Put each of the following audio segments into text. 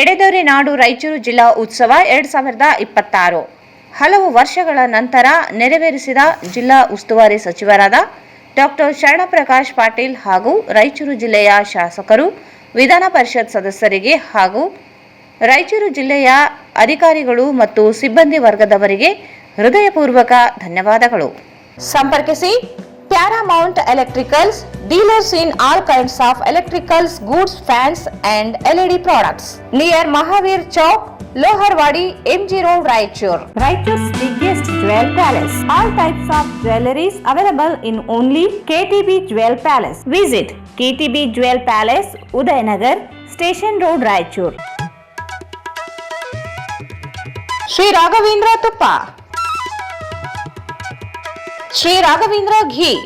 ಎಡೆದೊರೆ ನಾಡು ರಾಯಚೂರು ಜಿಲ್ಲಾ ಉತ್ಸವ 2026 ಹಲವು ವರ್ಷಗಳ ನಂತರ ನೆರವೇರಿಸಿದ ಜಿಲ್ಲಾ ಉಸ್ತುವಾರಿ ಸಚಿವರಾದ ಡಾಕ್ಟರ್ ಶರಣಪ್ರಕಾಶ್ ಪಾಟೀಲ್ ಹಾಗೂ ರಾಯಚೂರು ಜಿಲ್ಲೆಯ ಶಾಸಕರು, ವಿಧಾನ ಪರಿಷತ್ ಸದಸ್ಯರಿಗೆ ಹಾಗೂ ರಾಯಚೂರು ಜಿಲ್ಲೆಯ ಅಧಿಕಾರಿಗಳು ಮತ್ತು ಸಿಬ್ಬಂದಿ ವರ್ಗದವರಿಗೆ ಹೃದಯಪೂರ್ವಕ ಧನ್ಯವಾದಗಳು. ಸಂಪರ್ಕಿಸಿ Paramount Electricals, dealers in all kinds of electricals, goods, fans and LED products. Near Mahavir Chowk, Loharwadi, MG Road, Raichur. Raichur's biggest jewel palace. All types of jewelries available in only KTB Jewel Palace. Visit KTB Jewel Palace, Udayanagar, Station Road, Raichur. Sri Raghavendra Tuppa, Sri Raghavendra Ghee,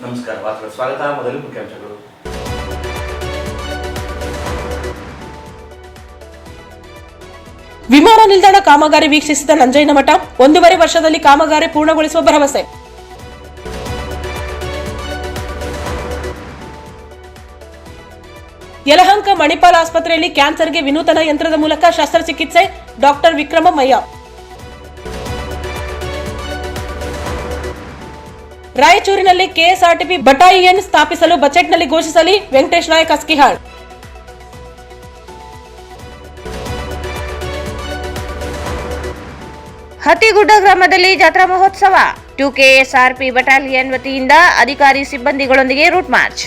ನಮಸ್ಕಾರ, ವಾರ್ತೆಗಳ ಸ್ವಾಗತ. ಮೊದಲು ಮುಖ್ಯಾಂಶಗಳು. ವಿಮಾನ ನಿಲ್ದಾಣ ಕಾಮಗಾರಿ ವೀಕ್ಷಿಸಿದ ನಂಜಯ್ಯನಮಠ, 1.5 ವರ್ಷದಲ್ಲಿ ಕಾಮಗಾರಿ ಪೂರ್ಣಗೊಳಿಸುವ ಭರವಸೆ. ಯಲಹಂಕ ಮಣಿಪಾಲ್ ಆಸ್ಪತ್ರೆಯಲ್ಲಿ ಕ್ಯಾನ್ಸರ್ಗೆ ವಿನೂತನ ಯಂತ್ರದ ಮೂಲಕ ಶಸ್ತ್ರಚಿಕಿತ್ಸೆ, ಡಾಕ್ಟರ್ ವಿಕ್ರಮಯ್ಯ. ರಾಯಚೂರಿನಲ್ಲಿ ಕೆಎಸ್ಆರ್ಟಿಪಿ ಬಟಾಲಿಯನ್ ಸ್ಥಾಪಿಸಲು ಬಜೆಟ್ನಲ್ಲಿ ಘೋಷಿಸಲಿ, ವೆಂಕಟೇಶ್ ನಾಯಕ್ ಅಸ್ಕಿಹಾಳ್. ಹತ್ತಿಗುಡ್ಡ ಗ್ರಾಮದಲ್ಲಿ ಜಾತ್ರಾ ಮಹೋತ್ಸವ. 2 ಕೆಎಸ್ಆರ್ಪಿ ಬಟಾಲಿಯನ್ ವತಿಯಿಂದ ಅಧಿಕಾರಿ ಸಿಬ್ಬಂದಿಗಳೊಂದಿಗೆ ರೂಟ್ ಮಾರ್ಚ್.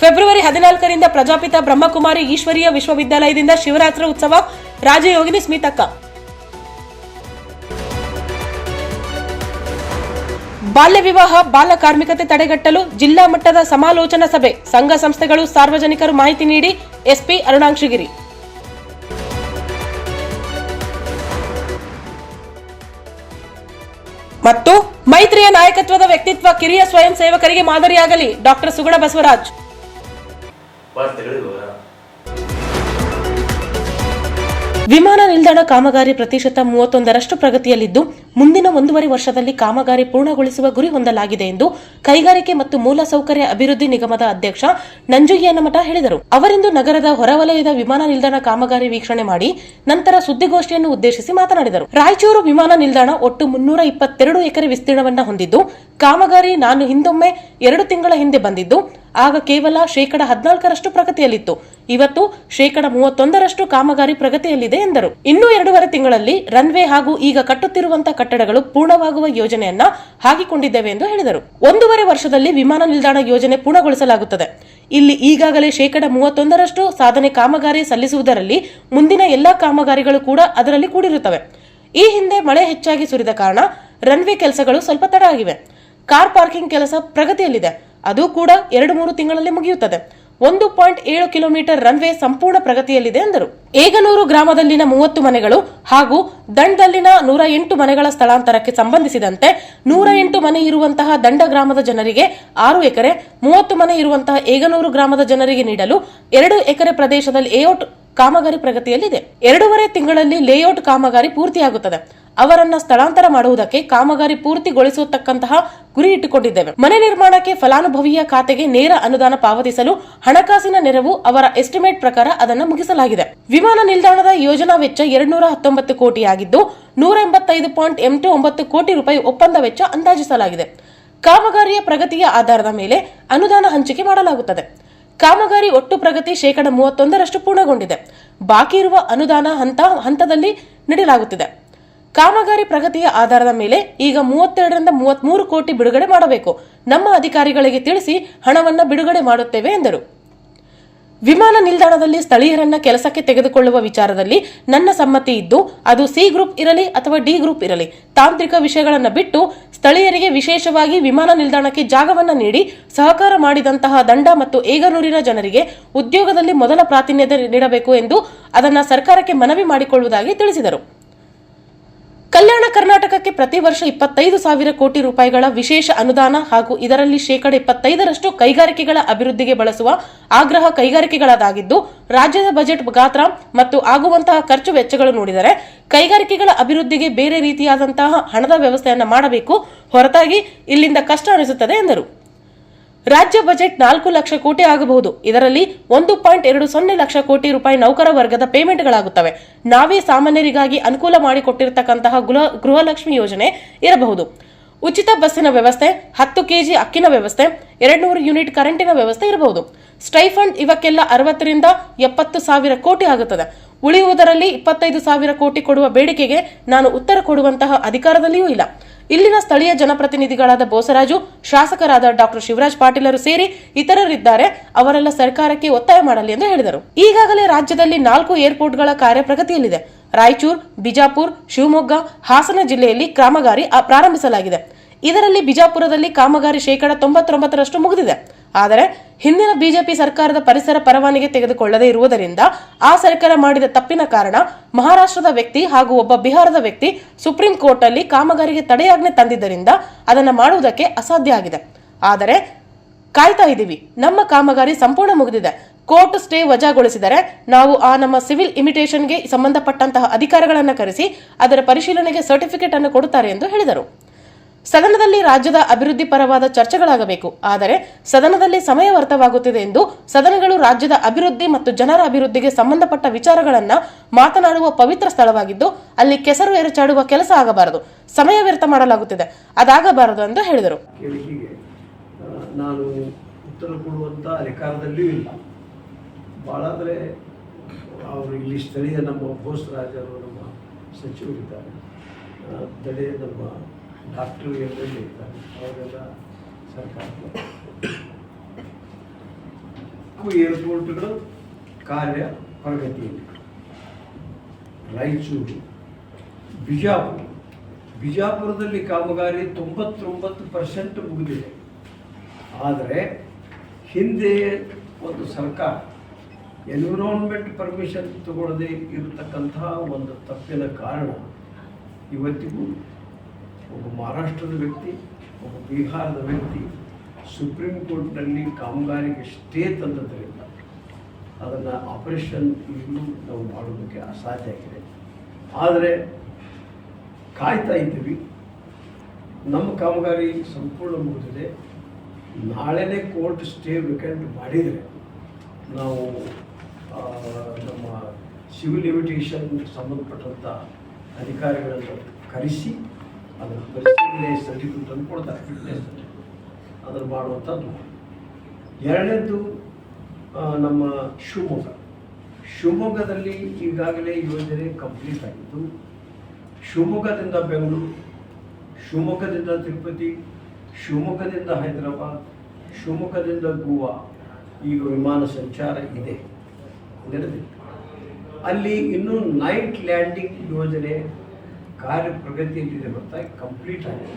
ಫೆಬ್ರವರಿ 14ರಿಂದ ಪ್ರಜಾಪಿತ ಬ್ರಹ್ಮಕುಮಾರಿ ಈಶ್ವರೀಯ ವಿಶ್ವವಿದ್ಯಾಲಯದಿಂದ ಶಿವರಾತ್ರಿ ಉತ್ಸವ, ರಾಜಯೋಗಿನಿ ಸ್ಮಿತಕ್ಕ. ಬಾಲ್ಯ ವಿವಾಹ, ಬಾಲ ಕಾರ್ಮಿಕತೆ ತಡೆಗಟ್ಟಲು ಜಿಲ್ಲಾ ಮಟ್ಟದ ಸಮಾಲೋಚನಾ ಸಭೆ, ಸಂಘ ಸಂಸ್ಥೆಗಳು ಸಾರ್ವಜನಿಕರು ಮಾಹಿತಿ ನೀಡಿ, ಎಸ್ಪಿ ಅರುಣಾಂಶಗಿರಿ. ಮತ್ತು ಮೈತ್ರಿಯ ನಾಯಕತ್ವದ ವ್ಯಕ್ತಿತ್ವ ಕಿರಿಯ ಸ್ವಯಂ ಸೇವಕರಿಗೆ ಮಾದರಿಯಾಗಲಿ, ಡಾಕ್ಟರ್ ಸುಗುಣ ಬಸವರಾಜ್. ವಿಮಾನ ನಿಲ್ದಾಣ ಕಾಮಗಾರಿ ಪ್ರತಿಶತ 31ರಷ್ಟು ಪ್ರಗತಿಯಲ್ಲಿದ್ದು, ಮುಂದಿನ 1.5 ವರ್ಷದಲ್ಲಿ ಕಾಮಗಾರಿ ಪೂರ್ಣಗೊಳಿಸುವ ಗುರಿ ಹೊಂದಲಾಗಿದೆ ಎಂದು ಕೈಗಾರಿಕೆ ಮತ್ತು ಮೂಲಸೌಕರ್ಯ ಅಭಿವೃದ್ಧಿ ನಿಗಮದ ಅಧ್ಯಕ್ಷ ನಂಜಯ್ಯನಮಠ ಹೇಳಿದರು. ಅವರಿಂದು ನಗರದ ಹೊರವಲಯದ ವಿಮಾನ ನಿಲ್ದಾಣ ಕಾಮಗಾರಿ ವೀಕ್ಷಣೆ ಮಾಡಿ ನಂತರ ಸುದ್ದಿಗೋಷ್ಠಿಯನ್ನು ಉದ್ದೇಶಿಸಿ ಮಾತನಾಡಿದರು. ರಾಯಚೂರು ವಿಮಾನ ನಿಲ್ದಾಣ ಒಟ್ಟು 322 ಎಕರೆ ವಿಸ್ತೀರ್ಣವನ್ನ ಹೊಂದಿದ್ದು, ಕಾಮಗಾರಿ ನಾನು ಹಿಂದೊಮ್ಮೆ 2 ತಿಂಗಳ ಹಿಂದೆ ಬಂದಿದ್ದು, ಆಗ ಕೇವಲ 14% ಪ್ರಗತಿಯಲ್ಲಿತ್ತು. ಇವತ್ತು 31% ಕಾಮಗಾರಿ ಪ್ರಗತಿಯಲ್ಲಿದೆ ಎಂದರು. ಇನ್ನೂ 2.5 ತಿಂಗಳಲ್ಲಿ ರನ್ವೇ ಹಾಗೂ ಈಗ ಕಟ್ಟುತ್ತಿರುವಂತಹ ಕಟ್ಟಡಗಳು ಪೂರ್ಣವಾಗುವ ಯೋಜನೆಯನ್ನ ಹಾಕಿಕೊಂಡಿದ್ದೇವೆ ಎಂದು ಹೇಳಿದರು. 1.5 ವರ್ಷದಲ್ಲಿ ವಿಮಾನ ನಿಲ್ದಾಣ ಯೋಜನೆ ಪೂರ್ಣಗೊಳಿಸಲಾಗುತ್ತದೆ. ಇಲ್ಲಿ ಈಗಾಗಲೇ 31% ಸಾಧನೆ ಕಾಮಗಾರಿ ಸಲ್ಲಿಸುವುದರಲ್ಲಿ ಮುಂದಿನ ಎಲ್ಲಾ ಕಾಮಗಾರಿಗಳು ಕೂಡ ಅದರಲ್ಲಿ ಕೂಡಿರುತ್ತವೆ. ಈ ಹಿಂದೆ ಮಳೆ ಹೆಚ್ಚಾಗಿ ಸುರಿದ ಕಾರಣ ರನ್ವೇ ಕೆಲಸಗಳು ಸ್ವಲ್ಪ ತಡ ಆಗಿವೆ. ಕಾರ್ ಪಾರ್ಕಿಂಗ್ ಕೆಲಸ ಪ್ರಗತಿಯಲ್ಲಿದೆ, ಅದು ಕೂಡ 2-3 ತಿಂಗಳಲ್ಲಿ ಮುಗಿಯುತ್ತದೆ. 1.7 ಕಿಲೋಮೀಟರ್ ರನ್ವೇ ಸಂಪೂರ್ಣ ಪ್ರಗತಿಯಲ್ಲಿದೆ ಎಂದರು. ಏಗನೂರು ಗ್ರಾಮದಲ್ಲಿನ 30 ಮನೆಗಳು ಹಾಗೂ ದಂಡದಲ್ಲಿನ 108 ಮನೆಗಳ ಸ್ಥಳಾಂತರಕ್ಕೆ ಸಂಬಂಧಿಸಿದಂತೆ 108 ಮನೆ ಇರುವಂತಹ ದಂಡ ಗ್ರಾಮದ ಜನರಿಗೆ 6 ಎಕರೆ, 30 ಮನೆ ಇರುವಂತಹ ಏಗನೂರು ಗ್ರಾಮದ ಜನರಿಗೆ ನೀಡಲು 2 ಎಕರೆ ಪ್ರದೇಶದಲ್ಲಿ ಲೇಔಟ್ ಕಾಮಗಾರಿ ಪ್ರಗತಿಯಲ್ಲಿದೆ. 2.5 ತಿಂಗಳಲ್ಲಿ ಲೇಔಟ್ ಕಾಮಗಾರಿ ಪೂರ್ತಿಯಾಗುತ್ತದೆ. ಅವರನ್ನ ಸ್ಥಳಾಂತರ ಮಾಡುವುದಕ್ಕೆ ಕಾಮಗಾರಿ ಪೂರ್ತಿಗೊಳಿಸತಕ್ಕಂತಹ ಗುರಿ ಇಟ್ಟುಕೊಂಡಿದ್ದೇವೆ. ಮನೆ ನಿರ್ಮಾಣಕ್ಕೆ ಫಲಾನುಭವಿಯ ಖಾತೆಗೆ ನೇರ ಅನುದಾನ ಪಾವತಿಸಲು ಹಣಕಾಸಿನ ನೆರವು ಅವರ ಎಸ್ಟಿಮೇಟ್ ಪ್ರಕಾರ ಅದನ್ನು ಮುಗಿಸಲಾಗಿದೆ. ವಿಮಾನ ನಿಲ್ದಾಣದ ಯೋಜನಾ ವೆಚ್ಚ 219 ಕೋಟಿಯಾಗಿದ್ದು 185.89 ಕೋಟಿ ರೂಪಾಯಿ ಒಪ್ಪಂದ ವೆಚ್ಚ ಅಂದಾಜಿಸಲಾಗಿದೆ. ಕಾಮಗಾರಿಯ ಪ್ರಗತಿಯ ಆಧಾರದ ಮೇಲೆ ಅನುದಾನ ಹಂಚಿಕೆ ಮಾಡಲಾಗುತ್ತದೆ. ಕಾಮಗಾರಿ ಒಟ್ಟು ಪ್ರಗತಿ 31% ಪೂರ್ಣಗೊಂಡಿದೆ. ಬಾಕಿ ಇರುವ ಅನುದಾನ ಹಂತದಲ್ಲಿ ನೀಡಲಾಗುತ್ತಿದೆ. ಕಾಮಗಾರಿ ಪ್ರಗತಿಯ ಆಧಾರದ ಮೇಲೆ ಈಗ 32ರಿಂದ 33 ಕೋಟಿ ಬಿಡುಗಡೆ ಮಾಡಬೇಕು. ನಮ್ಮ ಅಧಿಕಾರಿಗಳಿಗೆ ತಿಳಿಸಿ ಹಣವನ್ನು ಬಿಡುಗಡೆ ಮಾಡುತ್ತೇವೆ ಎಂದರು. ವಿಮಾನ ನಿಲ್ದಾಣದಲ್ಲಿ ಸ್ಥಳೀಯರನ್ನ ಕೆಲಸಕ್ಕೆ ತೆಗೆದುಕೊಳ್ಳುವ ವಿಚಾರದಲ್ಲಿ ನನ್ನ ಸಮ್ಮತಿ ಇದ್ದು ಅದು ಸಿ ಗ್ರೂಪ್ ಇರಲಿ ಅಥವಾ ಡಿ ಗ್ರೂಪ್ ಇರಲಿ ತಾಂತ್ರಿಕ ವಿಷಯಗಳನ್ನು ಬಿಟ್ಟು ಸ್ಥಳೀಯರಿಗೆ ವಿಶೇಷವಾಗಿ ವಿಮಾನ ನಿಲ್ದಾಣಕ್ಕೆ ಜಾಗವನ್ನ ನೀಡಿ ಸಹಕಾರ ಮಾಡಿದಂತಹ ದಂಡ ಮತ್ತು ಏಗನೂರಿನ ಜನರಿಗೆ ಉದ್ಯೋಗದಲ್ಲಿ ಮೊದಲ ಪ್ರಾತಿನಿಧ್ಯ ನೀಡಬೇಕು ಎಂದು ಅದನ್ನ ಸರ್ಕಾರಕ್ಕೆ ಮನವಿ ಮಾಡಿಕೊಳ್ಳುವುದಾಗಿ ತಿಳಿಸಿದರು. ಕಲ್ಯಾಣ ಕರ್ನಾಟಕಕ್ಕೆ ಪ್ರತಿ ವರ್ಷ 25,000 ಕೋಟಿ ರೂಪಾಯಿಗಳ ವಿಶೇಷ ಅನುದಾನ ಹಾಗೂ ಇದರಲ್ಲಿ 25% ಕೈಗಾರಿಕೆಗಳ ಅಭಿವೃದ್ಧಿಗೆ ಬಳಸುವ ಆಗ್ರಹ ಕೈಗಾರಿಕೆಗಳದಾಗಿದ್ದು, ರಾಜ್ಯದ ಬಜೆಟ್ ಗಾತ್ರ ಮತ್ತು ಆಗುವಂತಹ ಖರ್ಚು ವೆಚ್ಚಗಳು ನೋಡಿದರೆ ಕೈಗಾರಿಕೆಗಳ ಅಭಿವೃದ್ಧಿಗೆ ಬೇರೆ ರೀತಿಯಾದಂತಹ ಹಣದ ವ್ಯವಸ್ಥೆಯನ್ನ ಮಾಡಬೇಕು, ಹೊರತಾಗಿ ಇಲ್ಲಿಂದ ಕಷ್ಟ ಅನಿಸುತ್ತದೆ ಎಂದರು. ರಾಜ್ಯ ಬಜೆಟ್ 4 ಲಕ್ಷ ಕೋಟಿ ಆಗಬಹುದು. ಇದರಲ್ಲಿ 1.20 ಲಕ್ಷ ಕೋಟಿ ರೂಪಾಯಿ ನೌಕರ ವರ್ಗದ ಪೇಮೆಂಟ್ಗಳಾಗುತ್ತವೆ. ನಾವೇ ಸಾಮಾನ್ಯರಿಗಾಗಿ ಅನುಕೂಲ ಮಾಡಿಕೊಟ್ಟಿರತಕ್ಕಂತಹ ಗೃಹಲಕ್ಷ್ಮಿ ಯೋಜನೆ ಇರಬಹುದು. ಉಚಿತ ಬಸ್ಸಿನ ವ್ಯವಸ್ಥೆ, 10 ಕೆಜಿ ಅಕ್ಕಿನ ವ್ಯವಸ್ಥೆ, 200 ಯೂನಿಟ್ ಕರೆಂಟಿನ ವ್ಯವಸ್ಥೆ ಇರಬಹುದು. ಸ್ಟೈಫಂಡ್ ಇವಕ್ಕೆಲ್ಲ 60 ರಿಂದ 70 ಸಾವಿರ ಕೋಟಿ ಆಗುತ್ತದೆ. ಉಳಿಯುವುದರಲ್ಲಿ 25,000 ಕೋಟಿ ಕೊಡುವ ಬೇಡಿಕೆಗೆ ನಾನು ಉತ್ತರ ಕೊಡುವಂತಹ ಅಧಿಕಾರದಲ್ಲಿಯೂ ಇಲ್ಲ. ಇಲ್ಲಿನ ಸ್ಥಳೀಯ ಜನಪ್ರತಿನಿಧಿಗಳಾದ ಬೋಸರಾಜು, ಶಾಸಕರಾದ ಡಾಕ್ಟರ್ ಶಿವರಾಜ್ ಪಾಟೀಲರು ಸೇರಿ ಇತರರಿದ್ದಾರೆ. ಅವರೆಲ್ಲ ಸರ್ಕಾರಕ್ಕೆ ಒತ್ತಾಯ ಮಾಡಲಿ ಎಂದು ಹೇಳಿದರು. ಈಗಾಗಲೇ ರಾಜ್ಯದಲ್ಲಿ 4 ಏರ್ಪೋರ್ಟ್ಗಳ ಕಾರ್ಯ ಪ್ರಗತಿಯಲ್ಲಿದೆ. ರಾಯಚೂರು, ಬಿಜಾಪುರ, ಶಿವಮೊಗ್ಗ, ಹಾಸನ ಜಿಲ್ಲೆಯಲ್ಲಿ ಕಾಮಗಾರಿ ಪ್ರಾರಂಭಿಸಲಾಗಿದೆ. ಇದರಲ್ಲಿ ಬಿಜಾಪುರದಲ್ಲಿ ಕಾಮಗಾರಿ 99% ಮುಗಿದಿದೆ. ಆದರೆ ಹಿಂದಿನ ಬಿಜೆಪಿ ಸರ್ಕಾರದ ಪರಿಸರ ಪರವಾನಗಿ ತೆಗೆದುಕೊಳ್ಳದೇ ಇರುವುದರಿಂದ ಆ ಸರ್ಕಾರ ಮಾಡಿದ ತಪ್ಪಿನ ಕಾರಣ ಮಹಾರಾಷ್ಟ್ರದ ವ್ಯಕ್ತಿ ಹಾಗೂ ಒಬ್ಬ ಬಿಹಾರದ ವ್ಯಕ್ತಿ ಸುಪ್ರೀಂ ಕೋರ್ಟ್ ಅಲ್ಲಿ ಕಾಮಗಾರಿಗೆ ತಡೆಯಾಜ್ಞೆ ತಂದಿದ್ದರಿಂದ ಅದನ್ನು ಮಾಡುವುದಕ್ಕೆ ಅಸಾಧ್ಯ ಆಗಿದೆ. ಆದರೆ ಕಾಯ್ತಾ ಇದ್ದೀವಿ. ನಮ್ಮ ಕಾಮಗಾರಿ ಸಂಪೂರ್ಣ ಮುಗಿದಿದೆ. ಕೋರ್ಟ್ ಸ್ಟೇ ವಜಾಗೊಳಿಸಿದರೆ ನಾವು ನಮ್ಮ ಸಿವಿಲ್ ಇಮಿಟೇಷನ್ಗೆ ಸಂಬಂಧಪಟ್ಟಂತಹ ಅಧಿಕಾರಿಗಳನ್ನು ಕರೆಸಿ ಅದರ ಪರಿಶೀಲನೆಗೆ ಸರ್ಟಿಫಿಕೇಟ್ ಅನ್ನು ಕೊಡುತ್ತಾರೆ ಎಂದು ಹೇಳಿದರು. ಸದನದಲ್ಲಿ ರಾಜ್ಯದ ಅಭಿವೃದ್ಧಿ ಪರವಾದ ಚರ್ಚೆಗಳಾಗಬೇಕು. ಆದರೆ ಸದನದಲ್ಲಿ ಸಮಯ ವ್ಯರ್ಥವಾಗುತ್ತಿದೆ ಎಂದು ಸದನಗಳು ರಾಜ್ಯದ ಅಭಿವೃದ್ಧಿ ಮತ್ತು ಜನರ ಅಭಿವೃದ್ಧಿಗೆ ಸಂಬಂಧಪಟ್ಟ ವಿಚಾರಗಳನ್ನ ಮಾತನಾಡುವ ಪವಿತ್ರ ಸ್ಥಳವಾಗಿದ್ದು ಅಲ್ಲಿ ಕೆಸರು ಎರಚಾಡುವ ಕೆಲಸ ಆಗಬಾರದು. ಸಮಯ ವ್ಯರ್ಥ ಮಾಡಲಾಗುತ್ತಿದೆ, ಅದಾಗಬಾರದು ಎಂದು ಹೇಳಿದರು. ನಾನು ಉತ್ತರ ಕೊಡುವಂಥ ಅಧಿಕಾರದಲ್ಲಿಯೂ ಇಲ್ಲ. ಭಾಳ ಅಂದರೆ ಅವರು ಇಲ್ಲಿ ಸ್ಥಳೀಯ ನಮ್ಮ ಬೋಸರಾಜರು, ನಮ್ಮ ಸಚಿವರಿದ್ದಾರೆ, ಸ್ಥಳೀಯ ನಮ್ಮ ಡಾಕ್ಟರ್ ಎಲ್ಲೆಲ್ಲಿ ಇರ್ತಾರೆ, ಅವರೆಲ್ಲ ಸರ್ಕಾರದ ಏರ್ಪೋರ್ಟ್ಗಳು ಕಾರ್ಯ ಪ್ರಗತಿಯಲ್ಲಿ. ರಾಯಚೂರು, ಬಿಜಾಪುರದಲ್ಲಿ ಕಾಮಗಾರಿ 99% ಮುಗಿದಿದೆ. ಆದರೆ ಹಿಂದೆ ಒಂದು ಸರ್ಕಾರ ಎನ್ವಿರಾನ್ಮೆಂಟ್ ಪರ್ಮಿಷನ್ ತಗೊಳ್ಳದೆ ಇರತಕ್ಕಂತಹ ಒಂದು ತಪ್ಪಿನ ಕಾರಣ ಇವತ್ತಿಗೂ ಒಬ್ಬ ಮಹಾರಾಷ್ಟ್ರದ ವ್ಯಕ್ತಿ, ಒಬ್ಬ ಬಿಹಾರದ ವ್ಯಕ್ತಿ ಸುಪ್ರೀಂ ಕೋರ್ಟ್ನಲ್ಲಿ ಕಾಮಗಾರಿಗೆ ಸ್ಟೇ ತಂದದ್ದರಿಂದ ಅದನ್ನು ಆಪರೇಷನ್ ಈಗಲೂ ನಾವು ಮಾಡೋದಕ್ಕೆ ಅಸಾಧ್ಯ ಆಗಿದೆ. ಆದರೆ ಕಾಯ್ತಾ ಇದ್ದೀವಿ. ನಮ್ಮ ಕಾಮಗಾರಿ ಸಂಪೂರ್ಣ ಮುಗಿದಿದೆ. ನಾಳೆನೇ ಕೋರ್ಟ್ ಸ್ಟೇ ವೇಕೆಂಟ್ ಮಾಡಿದರೆ ನಾವು ನಮ್ಮ ಸಿವಿಲ್ ಇಮಿಟೇಷನ್ ಸಂಬಂಧಪಟ್ಟಂಥ ಅಧಿಕಾರಿಗಳನ್ನು ಕರೆಸಿ ಅದರ ಪರಿಶೀಲನೆ ಸರ್ಟಿಫಿಕೇಟನ್ನು ಕೊಡ್ತಾರೆ, ಫಿಟ್ನೆಸ್ ಸರ್ಟಿಫಿಕೇಟ್, ಅದನ್ನು ಮಾಡುವಂಥದ್ದು. ಎರಡನೇದು ನಮ್ಮ ಶಿವಮೊಗ್ಗದಲ್ಲಿ ಈಗಾಗಲೇ ಯೋಜನೆ ಕಂಪ್ಲೀಟ್ ಆಗಿದ್ದು, ಶಿವಮೊಗ್ಗದಿಂದ ಬೆಂಗಳೂರು, ಶಿವಮೊಗ್ಗದಿಂದ ತಿರುಪತಿ, ಶಿವಮೊಗ್ಗದಿಂದ ಹೈದರಾಬಾದ್, ಶಿವಮೊಗ್ಗದಿಂದ ಗೋವಾ ಈಗ ವಿಮಾನ ಸಂಚಾರ ಇದೆ ನಡೆದಿದೆ. ಅಲ್ಲಿ ಇನ್ನೂ ನೈಟ್ ಲ್ಯಾಂಡಿಂಗ್ ಯೋಜನೆ ಕಾರ್ಯ ಪ್ರಗತಿಯಲ್ಲಿದೆ, ಹೊರತಾಗಿ ಕಂಪ್ಲೀಟ್ ಆಗಿದೆ.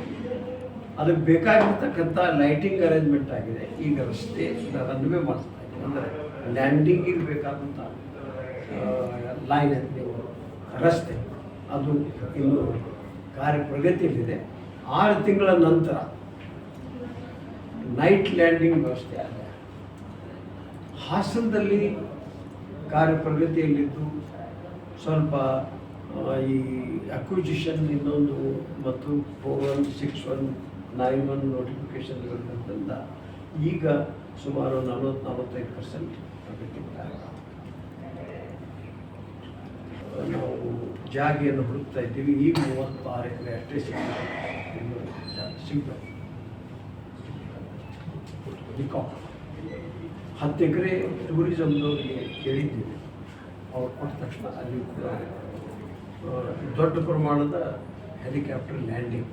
ಅದಕ್ಕೆ ಬೇಕಾಗಿರ್ತಕ್ಕಂಥ ಲೈಟಿಂಗ್ ಅರೇಂಜ್ಮೆಂಟ್ ಆಗಿದೆ. ಈಗ ರಸ್ತೆ ರನ್ವೇ ಮಾಡ್ತಾ ಇದೆ, ಅಂದರೆ ಲ್ಯಾಂಡಿಂಗಿಗೆ ಬೇಕಾದಂಥ ಲೈನ್ ರಸ್ತೆ ಅದು ಇನ್ನು ಕಾರ್ಯ ಪ್ರಗತಿಯಲ್ಲಿದೆ. 6 ತಿಂಗಳ ನಂತರ ನೈಟ್ ಲ್ಯಾಂಡಿಂಗ್ ವ್ಯವಸ್ಥೆ ಆಗಿದೆ. ಹಾಸನದಲ್ಲಿ ಕಾರ್ಯ ಪ್ರಗತಿಯಲ್ಲಿದ್ದು ಸ್ವಲ್ಪ ಈ ಅಕ್ವಿಜಿಷನ್ ಇನ್ನೊಂದು ಮತ್ತು 416191 ನೋಟಿಫಿಕೇಶನ್ ಇರೋದ್ರಿಂದ ಈಗ ಸುಮಾರು 40-45% ಪ್ರಗತಿ ನಾವು ಜಾಗೆಯನ್ನು ಹುಡುಕ್ತಾ ಇದ್ದೀವಿ. ಈಗ 36 ಎಕರೆ ಅಷ್ಟೇ ಸಿಗ್ತದೆ. 10 ಎಕರೆ ಟೂರಿಸಮ್ನವರಿಗೆ ಕೇಳಿದ್ದೀವಿ. ಅವ್ರು ಕೊಟ್ಟ ತಕ್ಷಣ ಅಲ್ಲಿ ಕೂಡ ದೊಡ್ಡ ಪ್ರಮಾಣದ ಹೆಲಿಕಾಪ್ಟರ್ ಲ್ಯಾಂಡಿಂಗ್.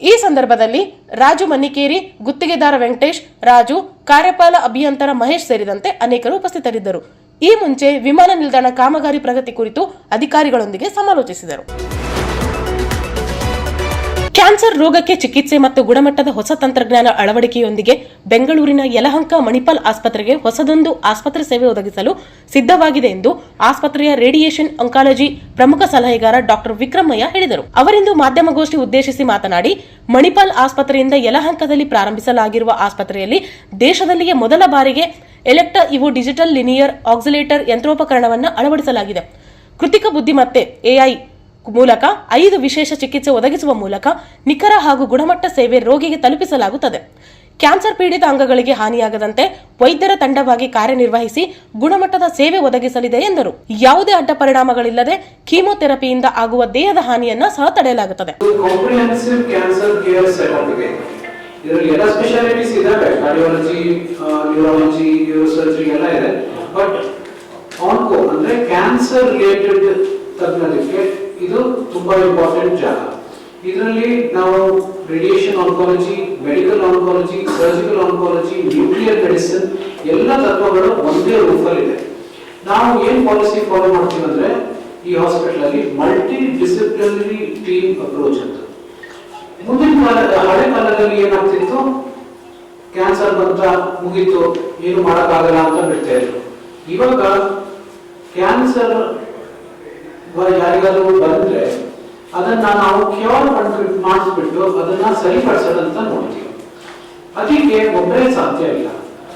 ಈ ಸಂದರ್ಭದಲ್ಲಿ ರಾಜು ಮನ್ನಿಕೇರಿ, ಗುತ್ತಿಗೆದಾರ ವೆಂಕಟೇಶ್, ರಾಜು, ಕಾರ್ಯಪಾಲ ಅಭಿಯಂತರ ಮಹೇಶ್ ಸೇರಿದಂತೆ ಅನೇಕರು ಉಪಸ್ಥಿತರಿದ್ದರು. ಈ ಮುಂಚೆ ವಿಮಾನ ನಿಲ್ದಾಣ ಕಾಮಗಾರಿ ಪ್ರಗತಿ ಕುರಿತು ಅಧಿಕಾರಿಗಳೊಂದಿಗೆ ಸಮಾಲೋಚಿಸಿದರು. ಕ್ಯಾನ್ಸರ್ ರೋಗಕ್ಕೆ ಚಿಕಿತ್ಸೆ ಮತ್ತು ಗುಣಮಟ್ಟದ ಹೊಸ ತಂತ್ರಜ್ಞಾನ ಅಳವಡಿಕೆಯೊಂದಿಗೆ ಬೆಂಗಳೂರಿನ ಯಲಹಂಕ ಮಣಿಪಾಲ್ ಆಸ್ಪತ್ರೆಗೆ ಹೊಸದೊಂದು ಆಸ್ಪತ್ರೆ ಸೇವೆ ಒದಗಿಸಲು ಸಿದ್ಧವಾಗಿದೆ ಎಂದು ಆಸ್ಪತ್ರೆಯ ರೇಡಿಯೇಷನ್ ಆಂಕಾಲಜಿ ಪ್ರಮುಖ ಸಲಹೆಗಾರ ಡಾಕ್ಟರ್ ವಿಕ್ರಮಯ್ಯ ಹೇಳಿದರು. ಅವರಿಂದು ಮಾಧ್ಯಮಗೋಷ್ಠಿ ಉದ್ದೇಶಿಸಿ ಮಾತನಾಡಿ, ಮಣಿಪಾಲ್ ಆಸ್ಪತ್ರೆಯಿಂದ ಯಲಹಂಕದಲ್ಲಿ ಪ್ರಾರಂಭಿಸಲಾಗಿರುವ ಆಸ್ಪತ್ರೆಯಲ್ಲಿ ದೇಶದಲ್ಲಿಯೇ ಮೊದಲ ಬಾರಿಗೆ ಎಲೆಕ್ಟಾ ಇವು ಡಿಜಿಟಲ್ ಲಿನಿಯರ್ ಆಕ್ಸಿಲೇಟರ್ ಯಂತ್ರೋಪಕರಣವನ್ನು ಅಳವಡಿಸಲಾಗಿದೆ. ಕೃತಿಕ ಬುದ್ಧಿಮತ್ತೆ ಎಐ ಮೂಲಕ 5 ವಿಶೇಷ ಚಿಕಿತ್ಸೆ ಒದಗಿಸುವ ಮೂಲಕ ನಿಖರ ಹಾಗೂ ಗುಣಮಟ್ಟ ಸೇವೆ ರೋಗಿಗೆ ತಲುಪಿಸಲಾಗುತ್ತದೆ. ಕ್ಯಾನ್ಸರ್ ಪೀಡಿತ ಅಂಗಗಳಿಗೆ ಹಾನಿಯಾಗದಂತೆ ವೈದ್ಯರ ತಂಡವಾಗಿ ಕಾರ್ಯನಿರ್ವಹಿಸಿ ಗುಣಮಟ್ಟದ ಸೇವೆ ಒದಗಿಸಲಿದೆ ಎಂದರು. ಯಾವುದೇ ಅಡ್ಡ ಪರಿಣಾಮಗಳಿಲ್ಲದೆ ಕೀಮೋಥೆರಪಿಯಿಂದ ಆಗುವ ದೇಹದ ಹಾನಿಯನ್ನ ಸಹ ತಡೆಯಲಾಗುತ್ತದೆ. ಕಾಂಪ್ರಿಹೆನ್ಸಿವ್ ಕ್ಯಾನ್ಸರ್ ಕೇರ್ ಸೆಟಪ್ ಇದೆ. ಇದರಲ್ಲಿ ಎಲ್ಲ ಸ್ಪೆಷಾಲಿಟೀಸ್ ಇದಾವೆ, ಕಾರ್ಡಿಯಾಲಜಿ, ನ್ಯೂರಾಲಜಿ, ನ್ಯೂರೋಸರ್ಜರಿ ಎಲ್ಲ ಇದೆ. ಬಟ್ ಆನ್ಕೋ ಅಂದ್ರೆ ಕ್ಯಾನ್ಸರ್ ರಿಲೇಟೆಡ್ ತಜ್ಞರಿಗೆ ಇದು ತುಂಬಾ ಇಂಪಾರ್ಟೆಂಟ್ ಜಾಗ. ಇದರಲ್ಲಿ ನಾವು radiation oncology, medical oncology, surgical oncology, nuclear medicine ಎಲ್ಲ ತತ್ವಗಳು ಒಂದೇ ರೂಫಲ್ಲಿ ಇದೆ. ನಾವು ಏನ್ ಪಾಲಿಸಿ ಫಾಲೋ ಮಾಡ್ತೀವಿ ಅಂದ್ರೆ ಈ ಹಾಸ್ಪಿಟಲ್ ಅಲ್ಲಿ ಮಲ್ಟಿ ಡಿಸಿಪ್ಲಿನರಿ ಟೀಮ್ ಅಪ್ರೋಚ್ ಅಂತ. ಮುಂದಿನ ಹಳೆ ಕಾಲದಲ್ಲಿ ಏನಾಗ್ತಿತ್ತು, ಕ್ಯಾನ್ಸರ್ ಬಂತ ಮುಗೀತು, ಏನು ಮಾಡಕ್ಕಾಗಲ್ಲ ಅಂತ ಬಿಡ್ತಾ ಇದ್ರು. ಇವಾಗ ಕ್ಯಾನ್ಸರ್ ಯಾರಿಗಾದ್ರೂ ಬಂದ್ರೆ ಅದನ್ನ ನಾವು ಕ್ಯೂರ್ ಮಾಡಿಸ್ಬಿಟ್ಟು ಅದನ್ನ ಸರಿಪಡಿಸೋದಂತ ನೋಡ್ತೀವಿ. ಅದಕ್ಕೆ ಒಬ್ಬರೇ ಸಾಧ್ಯ ಇಲ್ಲ,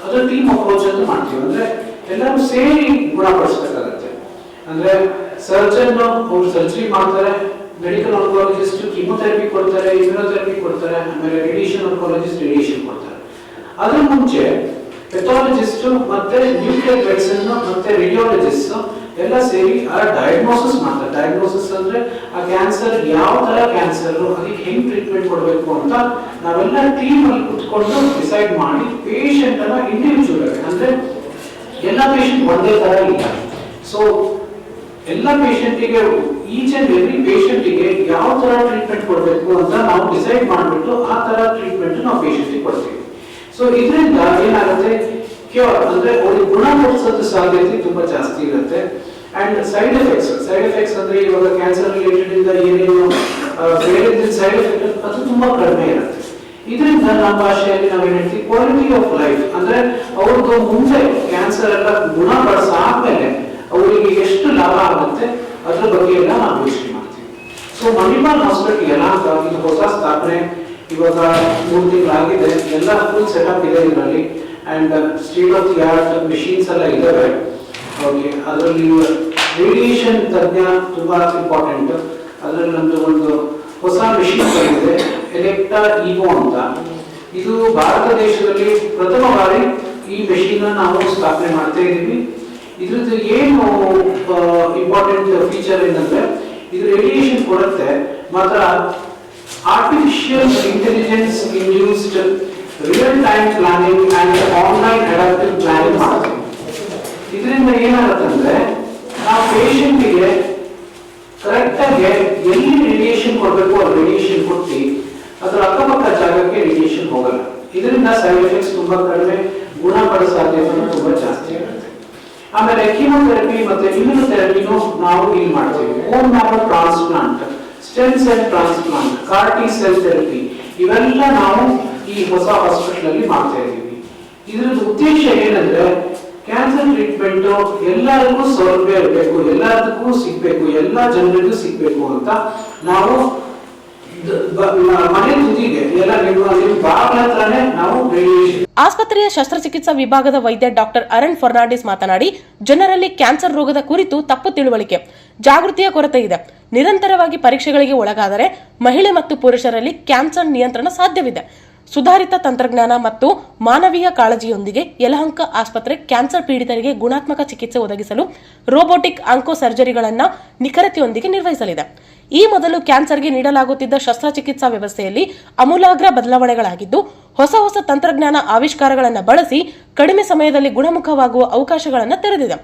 ಅದು ಟೀಮ್ ಅಪ್ರೋಚ್ ಅಂತ ಮಾಡ್ತೀವಿ. ಅಂದ್ರೆ ಎಲ್ಲರೂ ಸೇರಿ ಗುಣಪಡಿಸ್ಬೇಕಾಗತ್ತೆ. ಅಂದ್ರೆ ಸರ್ಜನ್ ಅವ್ರು ಸರ್ಜರಿ ಮಾಡ್ತಾರೆ, ಮೆಡಿಕಲ್ ಆನ್ಕಾಲಜಿಸ್ಟ್ ಕೀಮೋಥೆರಪಿ ಕೊಡ್ತಾರೆ, ಇಮ್ಯುನೋಥೆರಪಿ ಕೊಡ್ತಾರೆ, ಆಮೇಲೆ ರೇಡಿಯೇಷನ್ ಆನ್ಕಾಲಜಿಸ್ಟ್ ರೇಡಿಯೇಷನ್ ಕೊಡ್ತಾರೆ. ಅದ್ರ ಮುಂಚೆ ಪೆಥಾಲಜಿಸ್ಟ್ ಮತ್ತೆ ನ್ಯೂಕ್ಲಿಯರ್ ಮೆಡಿಸಿನ್ ಮತ್ತೆ ರೇಡಿಯಾಲಜಿಸ್ಟ್ ಎಲ್ಲ ಸೇರಿ ಆ ಡಯಾಗ್ನೋಸಿಸ್ ಮಾಡ್ತಾರೆ. ಡಯಾಗ್ನೋಸಿಸ್ ಅಂದ್ರೆ ಆ ಕ್ಯಾನ್ಸರ್ ಯಾವ ತರ ಕ್ಯಾನ್ಸರ್, ಅದಕ್ಕೆ ಹೆಂಗ್ ಟ್ರೀಟ್ಮೆಂಟ್ ಕೊಡಬೇಕು ಅಂತ ನಾವೆಲ್ಲ ಟೀಮ್ ಅಲ್ಲಿ ಕುತ್ಕೊಂಡು ಡಿಸೈಡ್ ಮಾಡಿ ಪೇಷಂಟ್ ಅನ್ನ ಇಂಡಿವಿಜುವಲ್ ಆಗಿ, ಅಂದ್ರೆ ಎಲ್ಲ ಪೇಷಂಟ್ ಒಂದೇ ತರ ಇಲ್ಲ. ಸೊ ಎಲ್ಲ ಪೇಷಂಟಿಗೆ ಈಚ್ ಅಂಡ್ ಎವ್ರಿ ಪೇಷಂಟಿಗೆ ಯಾವ ತರ ಟ್ರೀಟ್ಮೆಂಟ್ ಕೊಡಬೇಕು ಅಂತ ನಾವು ಡಿಸೈಡ್ ಮಾಡಿಬಿಟ್ಟು ಆ ತರ ಟ್ರೀಟ್ಮೆಂಟ್ ನಾವು ಪೇಷಂಟಿಗೆ ಕೊಡ್ತೀವಿ. ಸೊ ಇದರಿಂದ ಏನಾಗುತ್ತೆ, ಕ್ಯೂರ್ ಅಂದ್ರೆ ಅವ್ರಿಗೆ ಗುಣಪಡಿಸೋದು ಸಾಧ್ಯತೆ ತುಂಬಾ ಜಾಸ್ತಿ ಇರುತ್ತೆ. ಅಂಡ್ ಸೈಡ್ ಎಫೆಕ್ಟ್ಸ್ ಅಂದ್ರೆ ಇವಾಗ ಕ್ಯಾನ್ಸರ್ ರಿಲೇಟೆಡ್ ಇಂದ ಏನೇನು ಬೇರೆ ಸೈಡ್ ಎಫೆಕ್ಟ್ ಅದು ತುಂಬಾ ಕಡಿಮೆ ಇರುತ್ತೆ. ಇದರಿಂದ ನಮ್ಮ ಭಾಷೆಯಲ್ಲಿ ನಾವು ಏನ್ ಹೇಳ್ತೀವಿ, ಕ್ವಾಲಿಟಿ ಆಫ್ ಲೈಫ್ ಅಂದ್ರೆ ಅವ್ರದ್ದು ಮುಂದೆ ಕ್ಯಾನ್ಸರ್ ಎಲ್ಲ ಗುಣಪಡಿಸಾದ್ಮೇಲೆ ಅವರಿಗೆ ಎಷ್ಟು ಲಾಭ ಆಗುತ್ತೆ ಅದ್ರ ಬಗ್ಗೆ ಎಲ್ಲ ನಾವು ಯೋಚನೆ ಮಾಡ್ತೀವಿ. ಸೊ ಮಣಿಪಾಲ್ ಹಾಸ್ಪಿಟಲ್ ಯಲಹಂಕ ಇದು ಹೊಸ ಸ್ಥಾಪನೆ, ಇವಾಗ 3 ತಿಂಗಳಾಗಿದೆ. ಎಲ್ಲ ಫುಲ್ ಸೆಟಪ್ ಇದೆ ಇದರಲ್ಲಿ. And state of the art machines ಎಲ್ಲ ಇದಾವೆ. ಓಕೆ, ಅದರಲ್ಲಿ ರೇಡಿಯೇಷನ್ ತಜ್ಞ ತುಂಬಾ ಇಂಪಾರ್ಟೆಂಟ್. ಅದರಲ್ಲಿ ನಮ್ದು ಒಂದು ಹೊಸ ಮೆಷಿನ್ ಬಂದಿದೆ, ಎಲೆಕ್ಟಾ ಇವೋ ಅಂತ. ಇದು ಭಾರತ ದೇಶದಲ್ಲಿ ಪ್ರಥಮ ಬಾರಿ ಈ ಮೆಷಿನ್ ನಾವು ಸ್ಥಾಪನೆ ಮಾಡ್ತಾ ಇದ್ದೀವಿ. ಇದ್ರದ್ದು ಏನು ಇಂಪಾರ್ಟೆಂಟ್ ಫೀಚರ್ ಏನಂದ್ರೆ ಇದು ರೇಡಿಯೇಷನ್ ಕೊಡುತ್ತೆ, ಮಾತ್ರ artificial intelligence induced real time planning and online adaptive planning ಮಾಡ್ತೀವಿ. ಇದರಿಂದ ಏನಾಗುತ್ತಂದ್ರೆ ನಾವು ಪೇಷಂಟ್ಗೆ ಕರೆಕ್ಟ್ ಆಗಿ ಎಲ್ಲಿ ರೇಡಿಯೇಷನ್ ಕೊಡಬೇಕು ಅಲ್ಲಿ ರೇಡಿಯೇಷನ್ ಕೊಟ್ಟು ಅದರ ಅಕ್ಕಪಕ್ಕ ಜಾಗಕ್ಕೆ ರೇಡಿಯೇಷನ್ ಹೋಗಲ್ಲ. ಇದರಿಂದ ಸೈಡ್ ಎಫೆಕ್ಟ್ಸ್ ತುಂಬಾ ಕಡಿಮೆ, ಗುಣಪಡಿಸೋ ಸಾಧ್ಯತೆ ತುಂಬಾ ಜಾಸ್ತಿ ಆಗುತ್ತೆ. ಆಮೇಲೆ ಕೀಮೋಥೆರಪಿ ಮತ್ತೆ ಇಮ್ಯುನೋಥೆರಪಿನೂ ನಾವು ಇಲ್ಲಿ ಮಾಡ್ತೀವಿ. Bone marrow transplant, stem cell transplant, CAR-T cell therapy ಇವೆಲ್ಲ ನಾವು ಈ ಹೊಸ ಹಾಸ್ಪಿಟಲ್ ಅಲ್ಲಿ ಮಾಡ್ತಾ ಇದ್ದೀವಿ. ಇದರ ಉದ್ದೇಶ ಏನಂದ್ರೆ ಕ್ಯಾನ್ಸರ್ ಟ್ರೀಟ್ಮೆಂಟ್ ಎಲ್ಲರಿಗೂ ಸೌಲಭ್ಯ ಇರಬೇಕು, ಎಲ್ಲದಕ್ಕೂ ಸಿಗ್ಬೇಕು, ಎಲ್ಲ ಜನರಿಗೂ ಸಿಗ್ಬೇಕು ಅಂತ ನಾವು ಮನೆ ತುದಿಗೆ ಎಲ್ಲ ನಿಮ್ಮ ಬಾಗಿಲ ಹತ್ರನೇ ನಾವು ರೇಡಿಯೇಷನ್. ಆಸ್ಪತ್ರೆಯ ಶಸ್ತ್ರಚಿಕಿತ್ಸಾ ವಿಭಾಗದ ವೈದ್ಯ ಡಾಕ್ಟರ್ ಅರುಣ್ ಫರ್ನಾಂಡಿಸ್ ಮಾತನಾಡಿ, ಜನರಲ್ಲಿ ಕ್ಯಾನ್ಸರ್ ರೋಗದ ಕುರಿತು ತಪ್ಪು ತಿಳುವಳಿಕೆ, ಜಾಗೃತಿಯ ಕೊರತೆ ಇದೆ. ನಿರಂತರವಾಗಿ ಪರೀಕ್ಷೆಗಳಿಗೆ ಒಳಗಾದರೆ ಮಹಿಳೆ ಮತ್ತು ಪುರುಷರಲ್ಲಿ ಕ್ಯಾನ್ಸರ್ ನಿಯಂತ್ರಣ ಸಾಧ್ಯವಿದೆ. ಸುಧಾರಿತ ತಂತ್ರಜ್ಞಾನ ಮತ್ತು ಮಾನವೀಯ ಕಾಳಜಿಯೊಂದಿಗೆ ಯಲಹಂಕ ಆಸ್ಪತ್ರೆ ಕ್ಯಾನ್ಸರ್ ಪೀಡಿತರಿಗೆ ಗುಣಾತ್ಮಕ ಚಿಕಿತ್ಸೆ ಒದಗಿಸಲು ರೋಬೋಟಿಕ್ ಆಂಕೋ ಸರ್ಜರಿಗಳನ್ನು ನಿಖರತೆಯೊಂದಿಗೆ ನಿರ್ವಹಿಸಲಿದೆ. ಈ ಮೊದಲು ಕ್ಯಾನ್ಸರ್ಗೆ ನೀಡಲಾಗುತ್ತಿದ್ದ ಶಸ್ತ್ರಚಿಕಿತ್ಸಾ ವ್ಯವಸ್ಥೆಯಲ್ಲಿ ಅಮೂಲಾಗ್ರ ಬದಲಾವಣೆಗಳಾಗಿದ್ದು, ಹೊಸ ತಂತ್ರಜ್ಞಾನ ಆವಿಷ್ಕಾರಗಳನ್ನು ಬಳಸಿ ಕಡಿಮೆ ಸಮಯದಲ್ಲಿ ಗುಣಮುಖವಾಗುವ ಅವಕಾಶಗಳನ್ನು ತೆರೆದಿದೆ.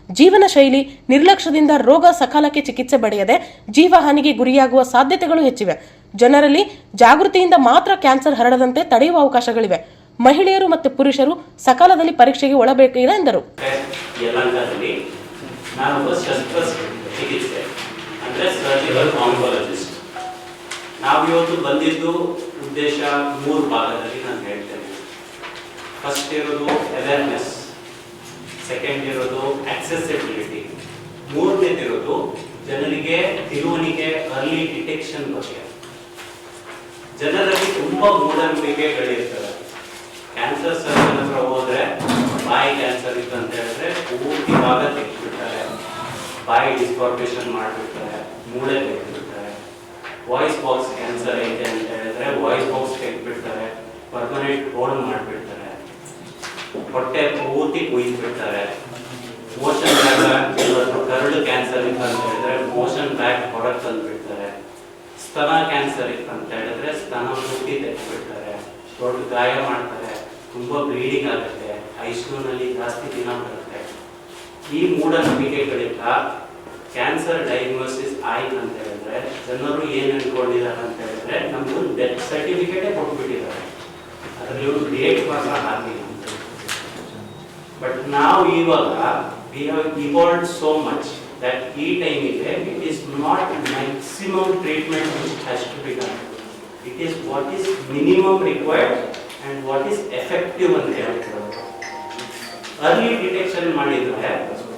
ಜೀವನ ಶೈಲಿ ನಿರ್ಲಕ್ಷ್ಯದಿಂದ ರೋಗ ಸಕಾಲಕ್ಕೆ ಚಿಕಿತ್ಸೆ ಪಡೆಯದೆ ಜೀವಹಾನಿಗೆ ಗುರಿಯಾಗುವ ಸಾಧ್ಯತೆಗಳು ಹೆಚ್ಚಿವೆ. ಜನರಲ್ಲಿ ಜಾಗೃತಿಯಿಂದ ಮಾತ್ರ ಕ್ಯಾನ್ಸರ್ ಹರಡದಂತೆ ತಡೆಯುವ ಅವಕಾಶಗಳಿವೆ. ಮಹಿಳೆಯರು ಮತ್ತು ಪುರುಷರು ಸಕಾಲದಲ್ಲಿ ಪರೀಕ್ಷೆಗೆ ಒಳಬೇಕಿದೆ ಎಂದರು. ಯಲಹಂಕದಲ್ಲಿ ನಾನೊಬ್ಬ ಶಸ್ತ್ರಚಿಕಿತ್ಸೆ ಅಂದರೆ ಸರ್ಜಿಕಲ್ ಆಂಕಾಲಜಿಸ್ಟ್. ನಾವಿವತ್ತು ಬಂದಿದ್ದು ಉದ್ದೇಶ 3 ಭಾಗದಲ್ಲಿ ನಾನು ಹೇಳ್ತೇನೆ. ಫಸ್ಟ್ ಇರೋದು ಅವೇರ್ನೆಸ್, ಸೆಕೆಂಡ್ ಇರೋದು ಆಕ್ಸೆಸಿಬಿಲಿಟಿ, ಮೂರನೇದಿರೋದು ಜನರಿಗೆ ತಿಳುವಳಿಕೆ, ಅರ್ಲಿ ಡಿಟೆಕ್ಷನ್ ಬಗ್ಗೆ. ಜನರಲ್ಲಿ ತುಂಬಾ ಮೂಢನಂಬಿಕೆಗಳಿರ್ತವೆ. ಕ್ಯಾನ್ಸರ್ ಸರ್ಜನ್ ಹತ್ರ ಹೋದ್ರೆ ಬಾಯಿ ಕ್ಯಾನ್ಸರ್ ಇತ್ತು ಅಂತ ಹೇಳಿದ್ರೆ ಪೂರ್ತಿ ಭಾಗ ತೆಗೆದ್ಬಿಡ್ತಾರೆ, ಬಾಯಿ ಡಿಸ್ಕಾರ್ಪೇಷನ್ ಮಾಡಿಬಿಡ್ತಾರೆ, ಮೂಳೆ ತೆಗೆದ್ಬಿಡ್ತಾರೆ. ವಾಯ್ಸ್ ಬಾಕ್ಸ್ ಕ್ಯಾನ್ಸರ್ ಐತೆ ಅಂತ ಹೇಳಿದ್ರೆ ವಾಯ್ಸ್ ಬಾಕ್ಸ್ ತೆಗೆದ್ಬಿಡ್ತಾರೆ, ಪರ್ಮನೆಂಟ್ ಹೋಲ್ ಮಾಡಿಬಿಡ್ತಾರೆ, ಹೊಟ್ಟೆ ಪೂರ್ತಿ ಕುಯ್ದ್ಬಿಡ್ತಾರೆ. ಮೋಷನ್ ಬ್ಯಾಗ್ ಕರಳು ಕ್ಯಾನ್ಸರ್ ಇತ್ತು ಅಂತ ಹೇಳಿದ್ರೆ ಮೋಷನ್ ಬ್ಯಾಗ್ ಹೊರಗೆ ತಂದ್ಬಿಡ್ತಾರೆ. ಸ್ತನ ಕ್ಯಾನ್ಸರ್ ಇತ್ತು ಅಂತ ಹೇಳಿದ್ರೆ ಸ್ತನ ಪೂರ್ತಿ ತೆಗೆದ್ಬಿಡ್ತಾರೆ, ದೊಡ್ಡ ಗಾಯ ಮಾಡ್ತಾರೆ, ತುಂಬಾ ಬ್ಲೀಡಿಂಗ್ ಆಗುತ್ತೆ, ಐಸಿಯುನಲ್ಲಿ ಜಾಸ್ತಿ ದಿನ ಬರುತ್ತೆ. ಈ ಮೂಢನಂಬಿಕೆಗಳಿಂದ ಕ್ಯಾನ್ಸರ್ ಡಯಾಗ್ನೋಸಿಸ್ ಆಯ್ತು ಅಂತ ಹೇಳಿದ್ರೆ ಜನರು ಏನ್ ಅನ್ಕೊಂಡಿದ್ದಾರೆ ಅಂತ ಹೇಳಿದ್ರೆ ನಮ್ದು ಡೆತ್ ಸರ್ಟಿಫಿಕೇಟೇ ಕೊಟ್ಬಿಟ್ಟಿದ್ದಾರೆ, ಅದರಲ್ಲಿ ಒಂದು ಡೇಟ್ ಮಾತ್ರ ಹಾಕಿಲ್ಲ. ಬಟ್ ನಾವು ಇವಾಗ we have evolved so much that ಈ ಟೈಮಿಗೆ it is not maximum treatment which has to be done. It is what is minimum required and what is effective ಅಂತ ಹೇಳ್ತಾರೆ. Early detection ಮಾಡಿದ್ರೆ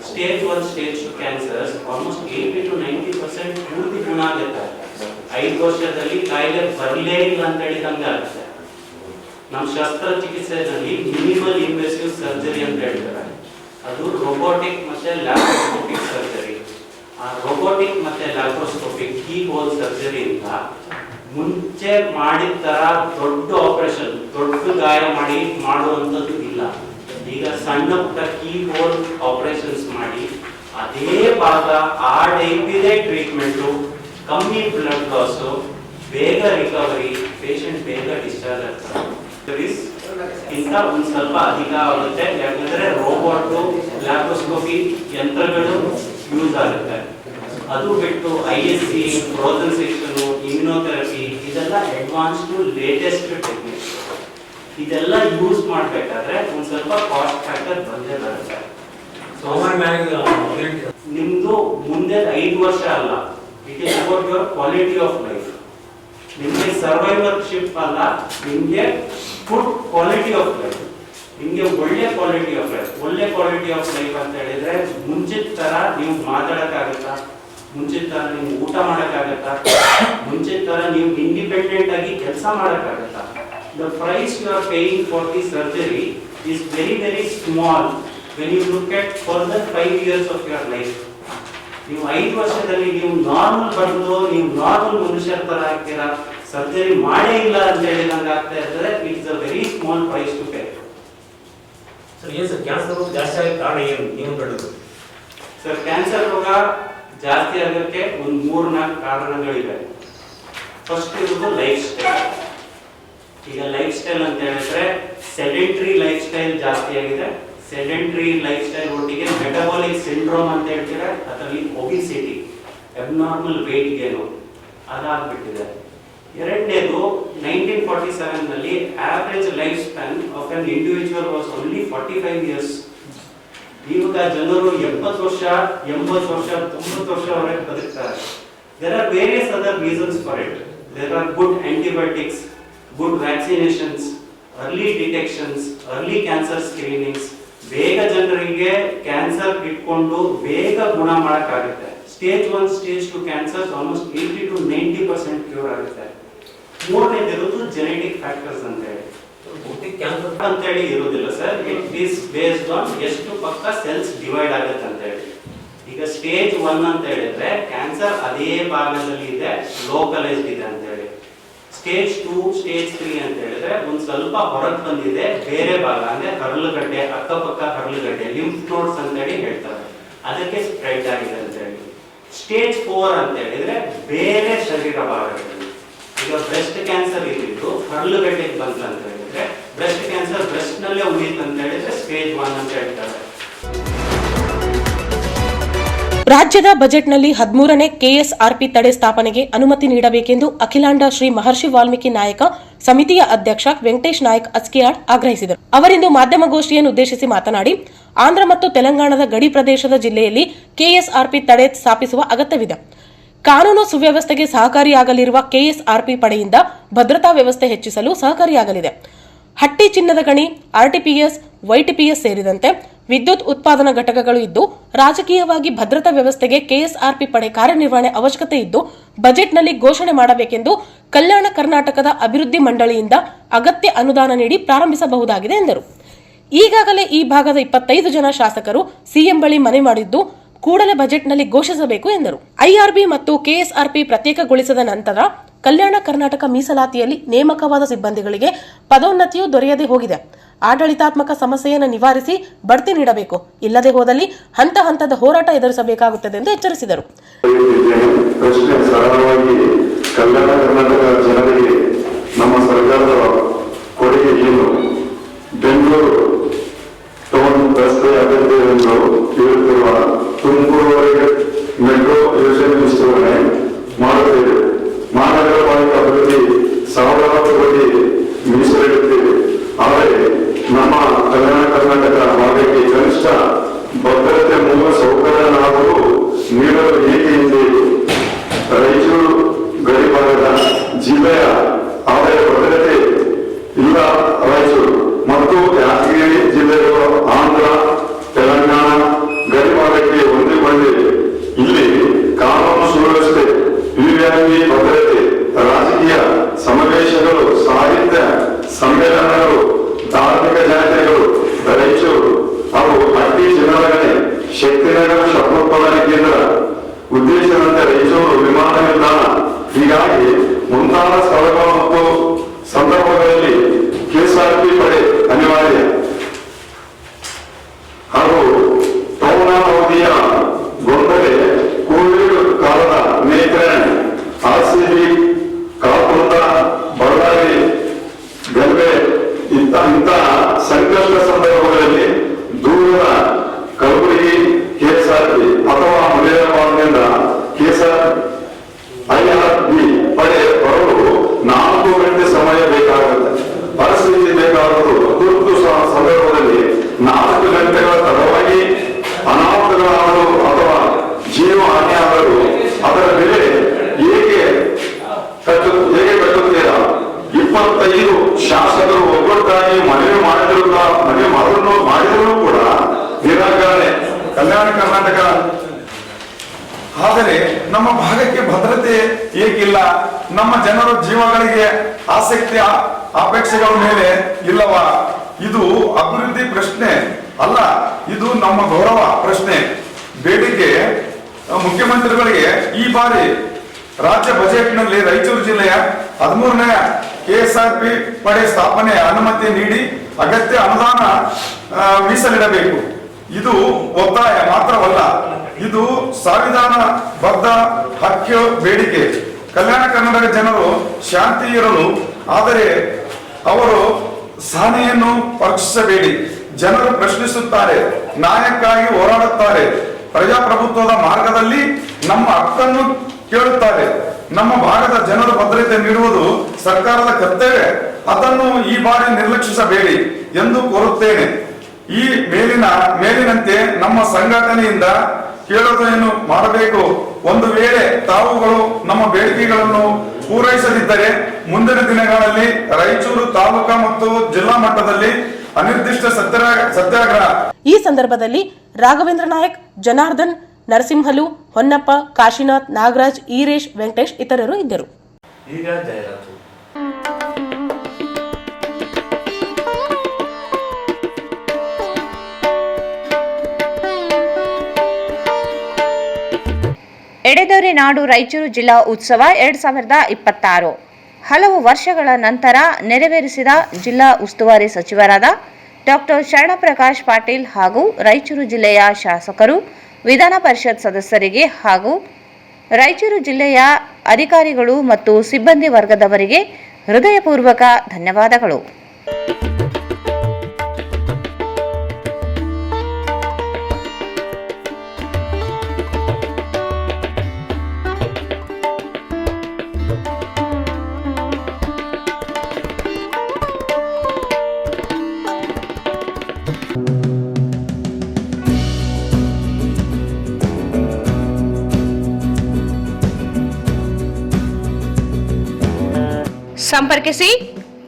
stage 1 stage 2 cancers almost 80 to 90% ಪೂರ್ತಿ ಗುಣ ಆಗುತ್ತೆ. 5 ವರ್ಷದಲ್ಲಿ ಕಾಯಿಲೆ ಬರಲೇ ಇಲ್ಲ ಅಂತ ಹೇಳಿದಂಗೆ ಆಗುತ್ತೆ. ನಮ್ಮ ಶಸ್ತ್ರಚಿಕಿತ್ಸೆಯಲ್ಲಿ ಮಿನಿಮಲ್ ಇನ್ವೆಸಿವ್ ಸರ್ಜರಿ ಅಂತ ಹೇಳ್ತಾರೆ. ಅದು ರೋಬೋಟಿಕ್ ಮತ್ತೆ ಲ್ಯಾಪ್ರೋಸ್ಕೋಪಿಕ್ ಸರ್ಜರಿ. ಆ ರೋಬೋಟಿಕ್ ಮತ್ತೆ ಲ್ಯಾಪ್ರೋಸ್ಕೋಪಿಕ್ ಕೀ ಹೋಲ್ ಸರ್ಜರಿಯಿಂದ ಮುಂಚೆ ಮಾಡಿದ ತರ ದೊಡ್ಡ ಆಪರೇಷನ್, ದೊಡ್ಡ ಗಾಯ ಮಾಡಿ ಮಾಡುವಂಥದ್ದು ಇಲ್ಲ. ಈಗ ಸಣ್ಣ ಪುಟ್ಟ ಕೀ ಹೋಲ್ ಆಪರೇಷನ್ಸ್ ಮಾಡಿ ಅದೇ ಭಾಗ ಆ ಟೈಪ್ ಇದೆ ಟ್ರೀಟ್ಮೆಂಟು, ಕಮ್ಮಿ ಬ್ಲಡ್ ಲಾಸು, ಬೇಗ ರಿಕವರಿ, ಪೇಷಂಟ್ ಬೇಗ ಡಿಸ್ಚಾರ್ಜ್ ಆಗ್ತಾರೆ. ಇಂಥ ಒಂದು ಸ್ವಲ್ಪ ಅಧಿಕ ಆಗುತ್ತೆ, ಯಾಕಂದ್ರೆ ರೋಬೋಟು ಲ್ಯಾಪ್ರೋಸ್ಕೋಪಿ ಯಂತ್ರಗಳು ಯೂಸ್ ಆಗುತ್ತೆ. ಅದು ಬಿಟ್ಟು ISC, ಫ್ರೋಸನ್ ಸೆಕ್ಷನ್, ಇಮ್ಯುನೋಥೆರಪಿ ಇದೆಲ್ಲ ಅಡ್ವಾನ್ಸ್ಡ್ ಲೇಟೆಸ್ಟ್ ಟೆಕ್ನಿಕ್ಸ್. ಇದೆಲ್ಲ ಯೂಸ್ ಮಾಡಬೇಕಾದ್ರೆ ಒಂದು ಸ್ವಲ್ಪ ಕಾಸ್ಟ್ ಫ್ಯಾಕ್ಟರ್ ಬಂದೇ ಬರುತ್ತೆ. ನಿಮ್ದು ಮುಂದೆ 5 ವರ್ಷ ಅಲ್ಲ, it is about your quality of life. ನಿಮಗೆ ಸರ್ವೈವರ್ಶಿಪ್ ಅಲ್ಲ, ನಿಮಗೆ ಗುಡ್ ಕ್ವಾಲಿಟಿ ಆಫ್ ಲೈಫ್, ನಿಮಗೆ ಒಳ್ಳೆ ಕ್ವಾಲಿಟಿ ಆಫ್ ಲೈಫ್. ಒಳ್ಳೆ ಕ್ವಾಲಿಟಿ ಆಫ್ ಲೈಫ್ ಅಂತ ಹೇಳಿದ್ರೆ ಮುಂಚಿನ ತರ ನೀವು ಮಾತಾಡಕ್ಕಾಗತ್ತಾ, ಮುಂಚಿನ ತರ ನೀವು ಊಟ ಮಾಡಕ್ಕಾಗತ್ತಾ, ಮುಂಚಿನ ತರ ನೀವು ಇಂಡಿಪೆಂಡೆಂಟ್ ಆಗಿ ಕೆಲಸ ಮಾಡಕ್ಕಾಗತ್ತಾ. The price you are paying for the surgery is very very small when you look at further 5 years of your life. ನೀವು 5 ವರ್ಷದಲ್ಲಿ ನೀವು ನಾರ್ಮಲ್ ಬಂದು ನೀವು ನಾರ್ಮಲ್ ಮನುಷ್ಯರ ತರ ಆಗ್ತೀರಾ, ಸರ್ಜರಿ ಮಾಡೇ ಇಲ್ಲ ಅಂತ ಹೇಳಿದಂಗೆ ಆಗ್ತಾ ಇರ್ತದೆ. It's a very small price to pay. Sir ಏನು ಸರ್ ಕ್ಯಾನ್ಸರ್ ರೋಗ ಜಾಸ್ತಿ ಆಗಿ ಕಾರಣ ಏನು ನೀವು ಹೇಳೋದು? ಸರ್ ಕ್ಯಾನ್ಸರ್ ರೋಗ ಜಾಸ್ತಿ ಆಗೋಕ್ಕೆ ಒಂದು 3-4 ಕಾರಣಗಳಿವೆ. ಫಸ್ಟ್ ಇರೋದು ಲೈಫ್ ಸ್ಟೈಲ್. ಈಗ ಲೈಫ್ ಸ್ಟೈಲ್ ಅಂತ ಹೇಳಿದ್ರೆ ಸೆಡೆಂಟ್ರಿ ಲೈಫ್ ಸ್ಟೈಲ್ ಜಾಸ್ತಿ ಆಗಿದೆ. ಸೆಡೆಂಟ್ರಿ ಲೈಫ್ ಸ್ಟೈಲ್ ಒಟ್ಟಿಗೆ ಮೆಟಬಾಲಿಕ್ ಸಿಂಡ್ರೋಮ್ ಅಂತ ಹೇಳ್ತಾರೆ, ಅದರಲ್ಲಿ ಒಬಿಸಿಟಿ, ಅಬ್ನಾರ್ಮಲ್ ವೇಟ್ ಗೇನು ಅದಾಗ್ಬಿಟ್ಟಿದೆ. ಎರಡನೇದು 1947 ನಲ್ಲಿ average life span of an individual was only 45 years. ಇವಾಗ ಜನರು 70 ವರ್ಷ, 80 ವರ್ಷ, 90 ವರ್ಷವರೆಗೆ ಬದುಕ್ತಾರೆ. There are various other reasons for it. There are good antibiotics, good vaccinations, early detections, early cancer screenings. ಬೇಗ ಜನರಿಗೆ cancer ಇಟ್ಕೊಂಡು ಬೇಗ ಗುಣ ಮಾಡಕ್ಕಾಗುತ್ತೆ. Stage 1 stage 2 cancers almost 80 to 90% cure ಆಗುತ್ತೆ. ಮೂರನೇದಿರೋದು ಜೆನೆಟಿಕ್ ಫ್ಯಾಕ್ಟರ್ಸ್ ಅಂತ ಹೇಳಿ. ಕ್ಯಾನ್ಸರ್ ಅಂತ ಹೇಳಿ ಇರೋದಿಲ್ಲ sir, it is based on ಎಷ್ಟು ಪಕ್ಕ ಸೆಲ್ಸ್ ಡಿವೈಡ್ ಆಗುತ್ತೆ ಅಂತ ಹೇಳಿ. ಈಗ ಸ್ಟೇಜ್ 1 ಅಂತ ಹೇಳಿದ್ರೆ ಕ್ಯಾನ್ಸರ್ ಅದೇ ಭಾಗದಲ್ಲಿ ಇದೆ, ಲೋಕಲೈಸ್ಡ್ ಇದೆ ಅಂತ ಹೇಳಿ. ಸ್ಟೇಜ್ 2 ಸ್ಟೇಜ್ 3 ಅಂತ ಹೇಳಿದ್ರೆ ಒಂದು ಸ್ವಲ್ಪ ಹೊರಗೆ ಬಂದಿದೆ, ಬೇರೆ ಭಾಗ ಅಂದ್ರೆ ಹರಳುಗಡ್ಡೆ, ಅಕ್ಕಪಕ್ಕ ಹರಳುಗಡ್ಡೆ, ಲಿಂಫ್ ನೋಡ್ಸ್ ಅಂತ ಹೇಳಿ ಹೇಳ್ತಾರೆ, ಅದಕ್ಕೆ ಸ್ಪ್ರೆಡ್ ಆಗಿದೆ ಅಂತ ಹೇಳಿ. ಸ್ಟೇಜ್ 4 ಅಂತ ಹೇಳಿದ್ರೆ ಬೇರೆ ಶರೀರ ಭಾಗಗಳು. ಈಗ ಬ್ರೆಸ್ಟ್ ಕ್ಯಾನ್ಸರ್ ಇದ್ದಿದ್ದು ಹರಳುಗಡ್ಡೆಗೆ ಬಂತ ಅಂತ ಹೇಳಿದ್ರೆ ಬ್ರೆಸ್ಟ್ ಕ್ಯಾನ್ಸರ್ ಬ್ರೆಸ್ಟ್ ನಲ್ಲೇ ಉಳಿತು ಅಂತ ಹೇಳಿದ್ರೆ ಸ್ಟೇಜ್ 1 ಅಂತ ಹೇಳ್ತಾರೆ. ರಾಜ್ಯದ ಬಜೆಟ್ನಲ್ಲಿ 13ನೇ ಕೆಎಸ್ಆರ್ಪಿ ತಡೆ ಸ್ಥಾಪನೆಗೆ ಅನುಮತಿ ನೀಡಬೇಕೆಂದು ಅಖಿಲಾಂಡ ಶ್ರೀ ಮಹರ್ಷಿ ವಾಲ್ಮೀಕಿ ನಾಯಕ ಸಮಿತಿಯ ಅಧ್ಯಕ್ಷ ವೆಂಕಟೇಶ್ ನಾಯಕ್ ಅಸ್ಕಿಯಾಡ್ ಆಗ್ರಹಿಸಿದರು. ಅವರಿಂದು ಮಾಧ್ಯಮಗೋಷ್ಠಿಯನ್ನು ಉದ್ದೇಶಿಸಿ ಮಾತನಾಡಿ, ಆಂಧ್ರ ಮತ್ತು ತೆಲಂಗಾಣದ ಗಡಿ ಪ್ರದೇಶದ ಜಿಲ್ಲೆಯಲ್ಲಿ ಕೆಎಸ್ಆರ್ಪಿ ತಡೆ ಸ್ಥಾಪಿಸುವ ಅಗತ್ಯವಿದೆ. ಕಾನೂನು ಸುವ್ಯವಸ್ಥೆಗೆ ಸಹಕಾರಿಯಾಗಲಿರುವ ಕೆಎಸ್ಆರ್ಪಿ ಪಡೆಯಿಂದ ಭದ್ರತಾ ವ್ಯವಸ್ಥೆ ಹೆಚ್ಚಿಸಲು ಸಹಕಾರಿಯಾಗಲಿದೆ. ಹಟ್ಟಿ ಚಿನ್ನದ ಗಣಿ, ಆರ್ಟಿಪಿಎಸ್, ವೈಟಿಪಿಎಸ್ ಸೇರಿದಂತೆ ವಿದ್ಯುತ್ ಉತ್ಪಾದನಾ ಘಟಕಗಳು ಇದ್ದು, ರಾಜಕೀಯವಾಗಿ ಭದ್ರತಾ ವ್ಯವಸ್ಥೆಗೆ ಕೆಎಸ್ಆರ್ಪಿ ಪಡೆ ಕಾರ್ಯನಿರ್ವಹಣೆ ಅವಶ್ಯಕತೆ ಇದ್ದು, ಬಜೆಟ್ನಲ್ಲಿ ಘೋಷಣೆ ಮಾಡಬೇಕೆಂದು ಕಲ್ಯಾಣ ಕರ್ನಾಟಕದ ಅಭಿವೃದ್ಧಿ ಮಂಡಳಿಯಿಂದ ಅಗತ್ಯ ಅನುದಾನ ನೀಡಿ ಪ್ರಾರಂಭಿಸಬಹುದಾಗಿದೆ ಎಂದರು. ಈಗಾಗಲೇ ಈ ಭಾಗದ 25 ಜನ ಶಾಸಕರು ಸಿಎಂ ಬಳಿ ಮನವಿ ಮಾಡಿದ್ದು, ಕೂಡಲೇ ಬಜೆಟ್ನಲ್ಲಿ ಘೋಷಿಸಬೇಕು ಎಂದರು. ಐಆರ್ಬಿ ಮತ್ತು ಕೆಎಸ್ಆರ್ಪಿ ಪ್ರತ್ಯೇಕಗೊಳಿಸಿದ ನಂತರ ಕಲ್ಯಾಣ ಕರ್ನಾಟಕ ಮೀಸಲಾತಿಯಲ್ಲಿ ನೇಮಕವಾದ ಸಿಬ್ಬಂದಿಗಳಿಗೆ ಪದೋನ್ನತಿಯೂ ದೊರೆಯದೆ ಹೋಗಿದೆ. ಆಡಳಿತಾತ್ಮಕ ಸಮಸ್ಯೆಯನ್ನು ನಿವಾರಿಸಿ ಬಡ್ತಿ ನೀಡಬೇಕು. ಇಲ್ಲದೆ ಹೋದಲ್ಲಿ ಹಂತ ಹಂತದ ಹೋರಾಟ ಎದುರಿಸಬೇಕಾಗುತ್ತದೆ ಎಂದು ಎಚ್ಚರಿಸಿದರು. ಪ್ರಶ್ನೆ ಸರಳವಾಗಿ ಕಲ್ಯಾಣ ಕರ್ನಾಟಕ ಜನರಿಗೆ ನಮ್ಮ ಸರ್ಕಾರದ ಕೊಡುಗೆ ಏನು? ಬೆಂಗಳೂರು ಟೌನ್ ರಸ್ತೆ ಅಗತ್ಯ ಎಂದು ಹೇಳುತ್ತಿರುವ ತುಮಕೂರುವರೆಗೆ ಮೆಟ್ರೋ ಯೋಜನೆ ವಿಸ್ತರಣೆ ಮಾಡುತ್ತೇವೆ. ಮಹಾನಗರ ಪಾಲಿಕೆ ಅಭಿವೃದ್ಧಿ ಸಾವಿರಾರು ಕೋಟಿ ಮೀಸಲಿಡುತ್ತೇವೆ. ಆದರೆ ನಮ್ಮ ಕಲ್ಯಾಣ ಕರ್ನಾಟಕ ಭಾಗಕ್ಕೆ ಕನಿಷ್ಠ ಭದ್ರತೆ ಮೂಲ ಸೌಕರ್ಯನಾದರೂ ನೀಡಲು ಏಕೆ ಹಿಂದೆ ರಾಯಚೂರು ಗಡಿ ಭಾಗದ ಜಿಲ್ಲೆಯ ಆದಾಯ ಭದ್ರತೆ ಇಲ್ಲ. ರಾಯಚೂರು ಮತ್ತು ಯಾದಗಿರಿ ಜಿಲ್ಲೆಗಳು ಆಂಧ್ರ ತೆಲಂಗಾಣ ಗಡಿ ಭಾಗಕ್ಕೆ ಹೊಂದಿಕೊಂಡಿವೆ. ಇಲ್ಲಿ ಕಾನೂನು ಸುವ್ಯವಸ್ಥೆ, ವಿವಿಯಾಗಿ ಭದ್ರತೆ, ರಾಜಕೀಯ ಸಮಾವೇಶಗಳು, ಸಾಹಿತ್ಯ ಸಮ್ಮೇಳನಗಳು, ಧಾರ್ಮಿಕ ಜಾತ್ರೆಗಳು, ರಾಯಚೂರು ಹಾಗೂ ಹಟ್ಟಿ ಚಿನ್ನದಗಣಿ, ಶಕ್ತಿನಗರ ಶಬ್ದೋತ್ಪಾದನೆ ಕೇಂದ್ರ ಉದ್ದೇಶದಂತೆ ರಾಯಚೂರು ವಿಮಾನ ನಿಲ್ದಾಣ ಹೀಗಾಗಿ ಮುಂತಾದ ಸ್ಥಳಗಳು ಮತ್ತು ಸಂದರ್ಭಗಳಲ್ಲಿ ಕೆಎಸ್ಆರ್ಪಿ ಪಡೆ ಅನಿವಾರ್ಯ. ಹಾಗೂ ಟೌನ್ ಅವಧಿಯ ಗೊಂದಲೆ, ಕೋವಿಡ್ ಕಾಲದ ನೇತ್ರಣೆ, ಆರ್ಸಿಬಿ, ಕಾಪುರದ, ಬಳ್ಳಾರಿ, ಗಲ್ಬೆ ಇಂತಹ ಸಂಕಷ್ಟ ಸಂದರ್ಭಗಳಲ್ಲಿ ದೂರದ ಕಲಬುರಗಿ ಕೆಎಸ್ಆರ್ಪಿ ಅಥವಾ ಮುನಿರಾಬಾದ್ನಿಂದ ಐಆರ್ಬಿ ಪಡೆ ಬರಲು 4 ಗಂಟೆ ಸಮಯ ಬೇಕಾಗುತ್ತೆ. ಪರಿಸ್ಥಿತಿ ಬೇಕಾದರೂ ತುರ್ತು ಸಂದರ್ಭದಲ್ಲಿ 4 ಗಂಟೆಗಳ ತಡವಾಗಿ ಅನಾಹುತಗಳಾದರೂ ಅಥವಾ ಜೀವ ಹಾನಿಯಾದರೂ ಅದರ ಬೆಲೆ ಹೇಗೆ ಕಟ್ಟುತ್ತೀರಾ? 25 ಶಾಸಕರು ಒಗ್ಗಟ್ಟಾಗಿ ಮನವಿ ಮಾಡಿದರೂ ಕೂಡ ನಿರಾಕರಣೆ. ಕಲ್ಯಾಣ ಕರ್ನಾಟಕ ಆದರೆ ನಮ್ಮ ಭಾಗಕ್ಕೆ ಭದ್ರತೆ ಏಕಿಲ್ಲ? ನಮ್ಮ ಜನರ ಜೀವಗಳಿಗೆ ಆಸಕ್ತಿ ಅಪೇಕ್ಷೆಗಳ ಮೇಲೆ ಇಲ್ಲವಾ? ಇದು ಅಭಿವೃದ್ಧಿ ಪ್ರಶ್ನೆ ಅಲ್ಲ, ಇದು ನಮ್ಮ ಗೌರವ ಪ್ರಶ್ನೆ. ಬೇಡಿಕೆ ಮುಖ್ಯಮಂತ್ರಿಗಳಿಗೆ ಈ ಬಾರಿ ರಾಜ್ಯ ಬಜೆಟ್ನಲ್ಲಿ ರಾಯಚೂರು ಜಿಲ್ಲೆಯ 13ನೇ ಕೆಎಸ್ಆರ್ಪಿ ಪಡೆ ಸ್ಥಾಪನೆ ಅನುಮತಿ ನೀಡಿ ಅಗತ್ಯ ಅನುದಾನ ಮೀಸಲಿಡಬೇಕು. ಇದು ಒತ್ತಾಯ ಮಾತ್ರವಲ್ಲ, ಇದು ಸಂವಿಧಾನಬದ್ಧ ಹಕ್ಕು ಬೇಡಿಕೆ. ಕಲ್ಯಾಣ ಕರ್ನಾಟಕ ಜನರು ಶಾಂತಿ ಇರಲು, ಆದರೆ ಅವರು ಸಹನೆಯನ್ನು ಪರೀಕ್ಷಿಸಬೇಡಿ. ಜನರು ಪ್ರಶ್ನಿಸುತ್ತಾರೆ, ನ್ಯಾಯಕ್ಕಾಗಿ ಹೋರಾಡುತ್ತಾರೆ, ಪ್ರಜಾಪ್ರಭುತ್ವದ ಮಾರ್ಗದಲ್ಲಿ ನಮ್ಮ ಹಕ್ಕನ್ನು ಕೇಳುತ್ತಾರೆ. ನಮ್ಮ ಭಾಗದ ಜನರು ಭದ್ರತೆ ನೀಡುವುದು ಸರ್ಕಾರದ ಕರ್ತವ್ಯ. ಅದನ್ನು ಈ ಬಾರಿ ನಿರ್ಲಕ್ಷಿಸಬೇಡಿ ಎಂದು ಕೋರುತ್ತೇನೆ. ಈ ಮೇಲಿನಂತೆ ನಮ್ಮ ಸಂಘಟನೆಯಿಂದ ಕೇಳೋದೇನು ಮಾಡಬೇಕು. ಒಂದು ವೇಳೆ ತಾವುಗಳು ನಮ್ಮ ಬೇಡಿಕೆಗಳನ್ನು ಪೂರೈಸದಿದ್ದರೆ ಮುಂದಿನ ದಿನಗಳಲ್ಲಿ ರಾಯಚೂರು ತಾಲೂಕಾ ಮತ್ತು ಜಿಲ್ಲಾ ಮಟ್ಟದಲ್ಲಿ ಅನಿರ್ದಿಷ್ಟ ಸತ್ಯಾಗ್ರಹ. ಈ ಸಂದರ್ಭದಲ್ಲಿ ರಾಘವೇಂದ್ರ ನಾಯಕ್, ಜನಾರ್ದನ್, ನರಸಿಂಹಲು, ಹೊನ್ನಪ್ಪ, ಕಾಶಿನಾಥ್, ನಾಗರಾಜ್, ಈರೇಶ್, ವೆಂಕಟೇಶ್ ಇತರರು ಇದ್ದರು. ಈಗ ಜಾಹೀರಾತು. ಎಡೆದೊರೆ ನಾಡು ರಾಯಚೂರು ಜಿಲ್ಲಾ ಉತ್ಸವ 2026 ಹಲವು ವರ್ಷಗಳ ನಂತರ ನೆರವೇರಿಸಿದ ಜಿಲ್ಲಾ ಉಸ್ತುವಾರಿ ಸಚಿವರಾದ ಡಾಕ್ಟರ್ ಶರಣಪ್ರಕಾಶ್ ಪಾಟೀಲ್ ಹಾಗೂ ರಾಯಚೂರು ಜಿಲ್ಲೆಯ ಶಾಸಕರು, ವಿಧಾನ ಪರಿಷತ್ ಸದಸ್ಯರಿಗೆ ಹಾಗೂ ರಾಯಚೂರು ಜಿಲ್ಲೆಯ ಅಧಿಕಾರಿಗಳು ಮತ್ತು ಸಿಬ್ಬಂದಿ ವರ್ಗದವರಿಗೆ ಹೃದಯಪೂರ್ವಕ ಧನ್ಯವಾದಗಳು. ಸಂಪರ್ಕಿಸಿ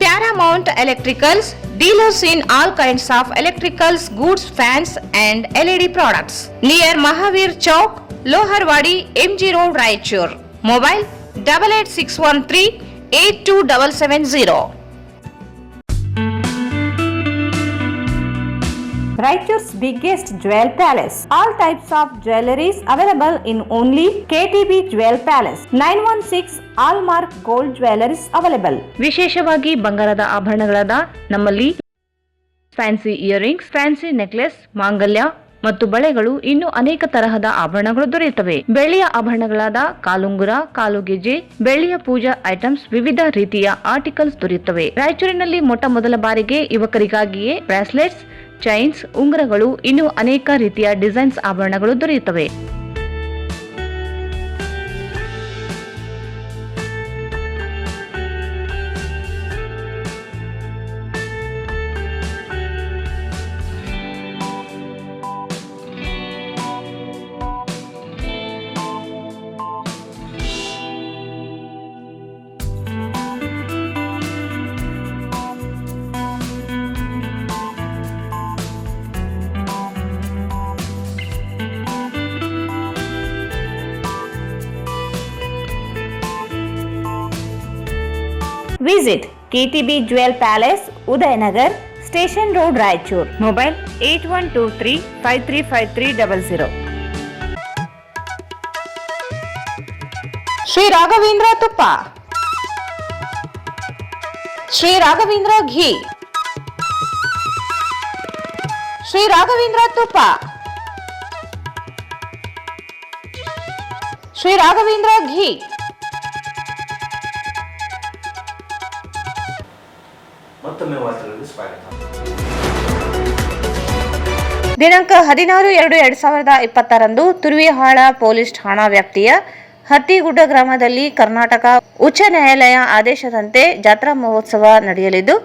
Paramount electricals, dealers in all kinds of electricals goods, fans and LED products, near Mahavir Chowk, Loharwadi, MG road, Raichur. Mobile 8861382770. Raichur's biggest jewel palace. All types of jewelries available in only KTB Jewel Palace. 916 Allmark Gold Jewelries available. ವಿಶೇಷವಾಗಿ ಬಂಗಾರದ ಆಭರಣಗಳಾದ ನಮ್ಮಲ್ಲಿ fancy earrings, fancy necklace, ಮಾಂಗಲ್ಯ ಮತ್ತು ಬಳೆಗಳು, ಇನ್ನು ಅನೇಕ ತರಹದ ಆಭರಣಗಳು ದೊರೆಯುತ್ತವೆ. ಬೆಳ್ಳಿಯ ಆಭರಣಗಳಾದ ಕಾಲುಂಗುರ, ಕಾಲುಗೆಜೆ, ಬೆಳ್ಳಿಯ ಪೂಜಾ ಐಟಮ್ಸ್, ವಿವಿಧ ರೀತಿಯ ಆರ್ಟಿಕಲ್ಸ್ ದೊರೆಯುತ್ತವೆ. ರಾಯಚೂರಿನಲ್ಲಿ ಮೊಟ್ಟ ಮೊದಲ ಬಾರಿಗೆ ಯುವಕರಿಗಾಗಿಯೇ ಬ್ರಾಸ್ಲೆಟ್ಸ್, ಚೈನ್ಸ್, ಉಂಗುರಗಳು, ಇನ್ನು ಅನೇಕ ರೀತಿಯ ಡಿಸೈನ್ಸ್ ಆಭರಣಗಳು ದೊರೆಯುತ್ತವೆ. Visit KTB Jewel Palace, Udayanagar, Station Road, Raichur. Mobile 8123535300. Shri Raghavendra ತುಪ್ಪ, ಶ್ರೀ ರಾಘವೇಂದ್ರ ಘೀ, ಶ್ರೀ ರಾಘವೇಂದ್ರ ತುಪ್ಪ, ಶ್ರೀ ರಾಘವೇಂದ್ರ ಘೀ. ಮತ್ತೊಮ್ಮೆ ವಾರ್ತೆಗಳಿಗೆ ಸ್ವಾಗತ. ದಿನಾಂಕ 16/2/2020 ತುರುವಿಹಾಳ ಪೊಲೀಸ್ ಠಾಣಾ ವ್ಯಾಪ್ತಿಯ ಹತ್ತಿಗುಡ್ಡ ಗ್ರಾಮದಲ್ಲಿ ಕರ್ನಾಟಕ ಉಚ್ಚ ನ್ಯಾಯಾಲಯ ಆದೇಶದಂತೆ ಜಾತ್ರಾ ಮಹೋತ್ಸವ ನಡೆಯಲಿದ್ದು,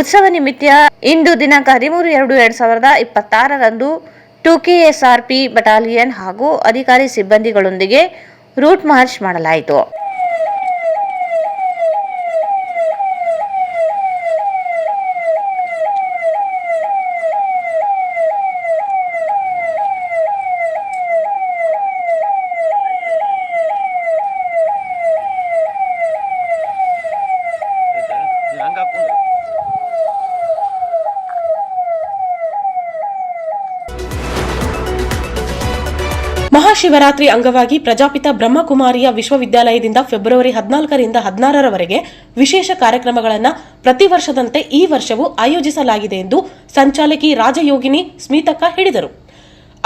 ಉತ್ಸವ ನಿಮಿತ್ತ ಇಂದು ದಿನಾಂಕ 13/2/2026 2KSRP ಬಟಾಲಿಯನ್ ಹಾಗೂ ಅಧಿಕಾರಿ ಸಿಬ್ಬಂದಿಗಳೊಂದಿಗೆ ರೂಟ್ ಮಾರ್ಚ್ ಮಾಡಲಾಯಿತು. ಮಹಾಶಿವರಾತ್ರಿ ಅಂಗವಾಗಿ ಪ್ರಜಾಪಿತ ಬ್ರಹ್ಮಕುಮಾರಿಯ ವಿಶ್ವವಿದ್ಯಾಲಯದಿಂದ ಫೆಬ್ರವರಿ 14ರಿಂದ 16ರವರೆಗೆ ವಿಶೇಷ ಕಾರ್ಯಕ್ರಮಗಳನ್ನು ಪ್ರತಿ ವರ್ಷದಂತೆ ಈ ವರ್ಷವೂ ಆಯೋಜಿಸಲಾಗಿದೆ ಎಂದು ಸಂಚಾಲಕಿ ರಾಜಯೋಗಿನಿ ಸ್ಮಿತಕ್ಕ ಹೇಳಿದರು.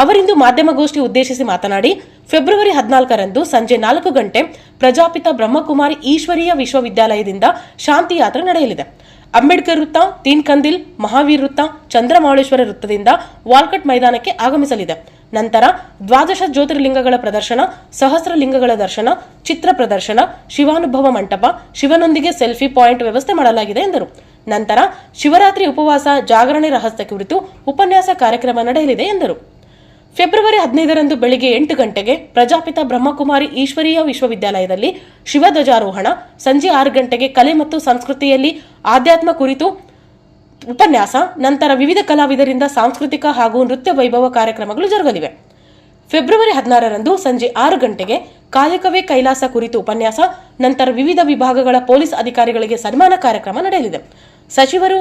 ಅವರಿಂದು ಮಾಧ್ಯಮಗೋಷ್ಠಿ ಉದ್ದೇಶಿಸಿ ಮಾತನಾಡಿ, ಫೆಬ್ರವರಿ 14ರಂದು ಸಂಜೆ 4 ಗಂಟೆ ಪ್ರಜಾಪಿತ ಬ್ರಹ್ಮಕುಮಾರಿ ಈಶ್ವರೀಯ ವಿಶ್ವವಿದ್ಯಾಲಯದಿಂದ ಶಾಂತಿ ಯಾತ್ರೆ ನಡೆಯಲಿದೆ. ಅಂಬೇಡ್ಕರ್ ವೃತ್ತ, ತೀನ್ ಕಂದಿಲ್, ಮಹಾವೀರ್ ವೃತ್ತ, ಚಂದ್ರಮೌಳೇಶ್ವರ ವೃತ್ತದಿಂದ ವಾಲ್ಕಟ್ ಮೈದಾನಕ್ಕೆ ಆಗಮಿಸಲಿದೆ. ನಂತರ 12 ಜ್ಯೋತಿರ್ಲಿಂಗಗಳ ಪ್ರದರ್ಶನ, ಸಹಸ್ರಲಿಂಗಗಳ ದರ್ಶನ, ಚಿತ್ರ ಪ್ರದರ್ಶನ, ಶಿವಾನುಭವ ಮಂಟಪ, ಶಿವನೊಂದಿಗೆ ಸೆಲ್ಫಿ ಪಾಯಿಂಟ್ ವ್ಯವಸ್ಥೆ ಮಾಡಲಾಗಿದೆ ಎಂದರು. ನಂತರ ಶಿವರಾತ್ರಿ ಉಪವಾಸ ಜಾಗರಣೆ ರಹಸ್ಯ ಕುರಿತು ಉಪನ್ಯಾಸ ಕಾರ್ಯಕ್ರಮ ನಡೆಯಲಿದೆ ಎಂದರು. ಫೆಬ್ರವರಿ 15ರಂದು ಬೆಳಿಗ್ಗೆ 8 ಗಂಟೆಗೆ ಪ್ರಜಾಪಿತ ಬ್ರಹ್ಮಕುಮಾರಿ ಈಶ್ವರೀಯ ವಿಶ್ವವಿದ್ಯಾಲಯದಲ್ಲಿ ಶಿವಧ್ವಜಾರೋಹಣ, ಸಂಜೆ 6 ಗಂಟೆಗೆ ಕಲೆ ಮತ್ತು ಸಂಸ್ಕೃತಿಯಲ್ಲಿ ಆಧ್ಯಾತ್ಮ ಕುರಿತು ಉಪನ್ಯಾಸ, ನಂತರ ವಿವಿಧ ಕಲಾವಿದರಿಂದ ಸಾಂಸ್ಕೃತಿಕ ಹಾಗೂ ನೃತ್ಯ ವೈಭವ ಕಾರ್ಯಕ್ರಮಗಳು ಜರುಗಲಿವೆ. ಫೆಬ್ರವರಿ 16ರಂದು ಸಂಜೆ 6 ಗಂಟೆಗೆ ಕಾಯಕವೇ ಕೈಲಾಸ ಕುರಿತು ಉಪನ್ಯಾಸ, ನಂತರ ವಿವಿಧ ವಿಭಾಗಗಳ ಪೊಲೀಸ್ ಅಧಿಕಾರಿಗಳಿಗೆ ಸನ್ಮಾನ ಕಾರ್ಯಕ್ರಮ ನಡೆಯಲಿದೆ. ಸಚಿವರು,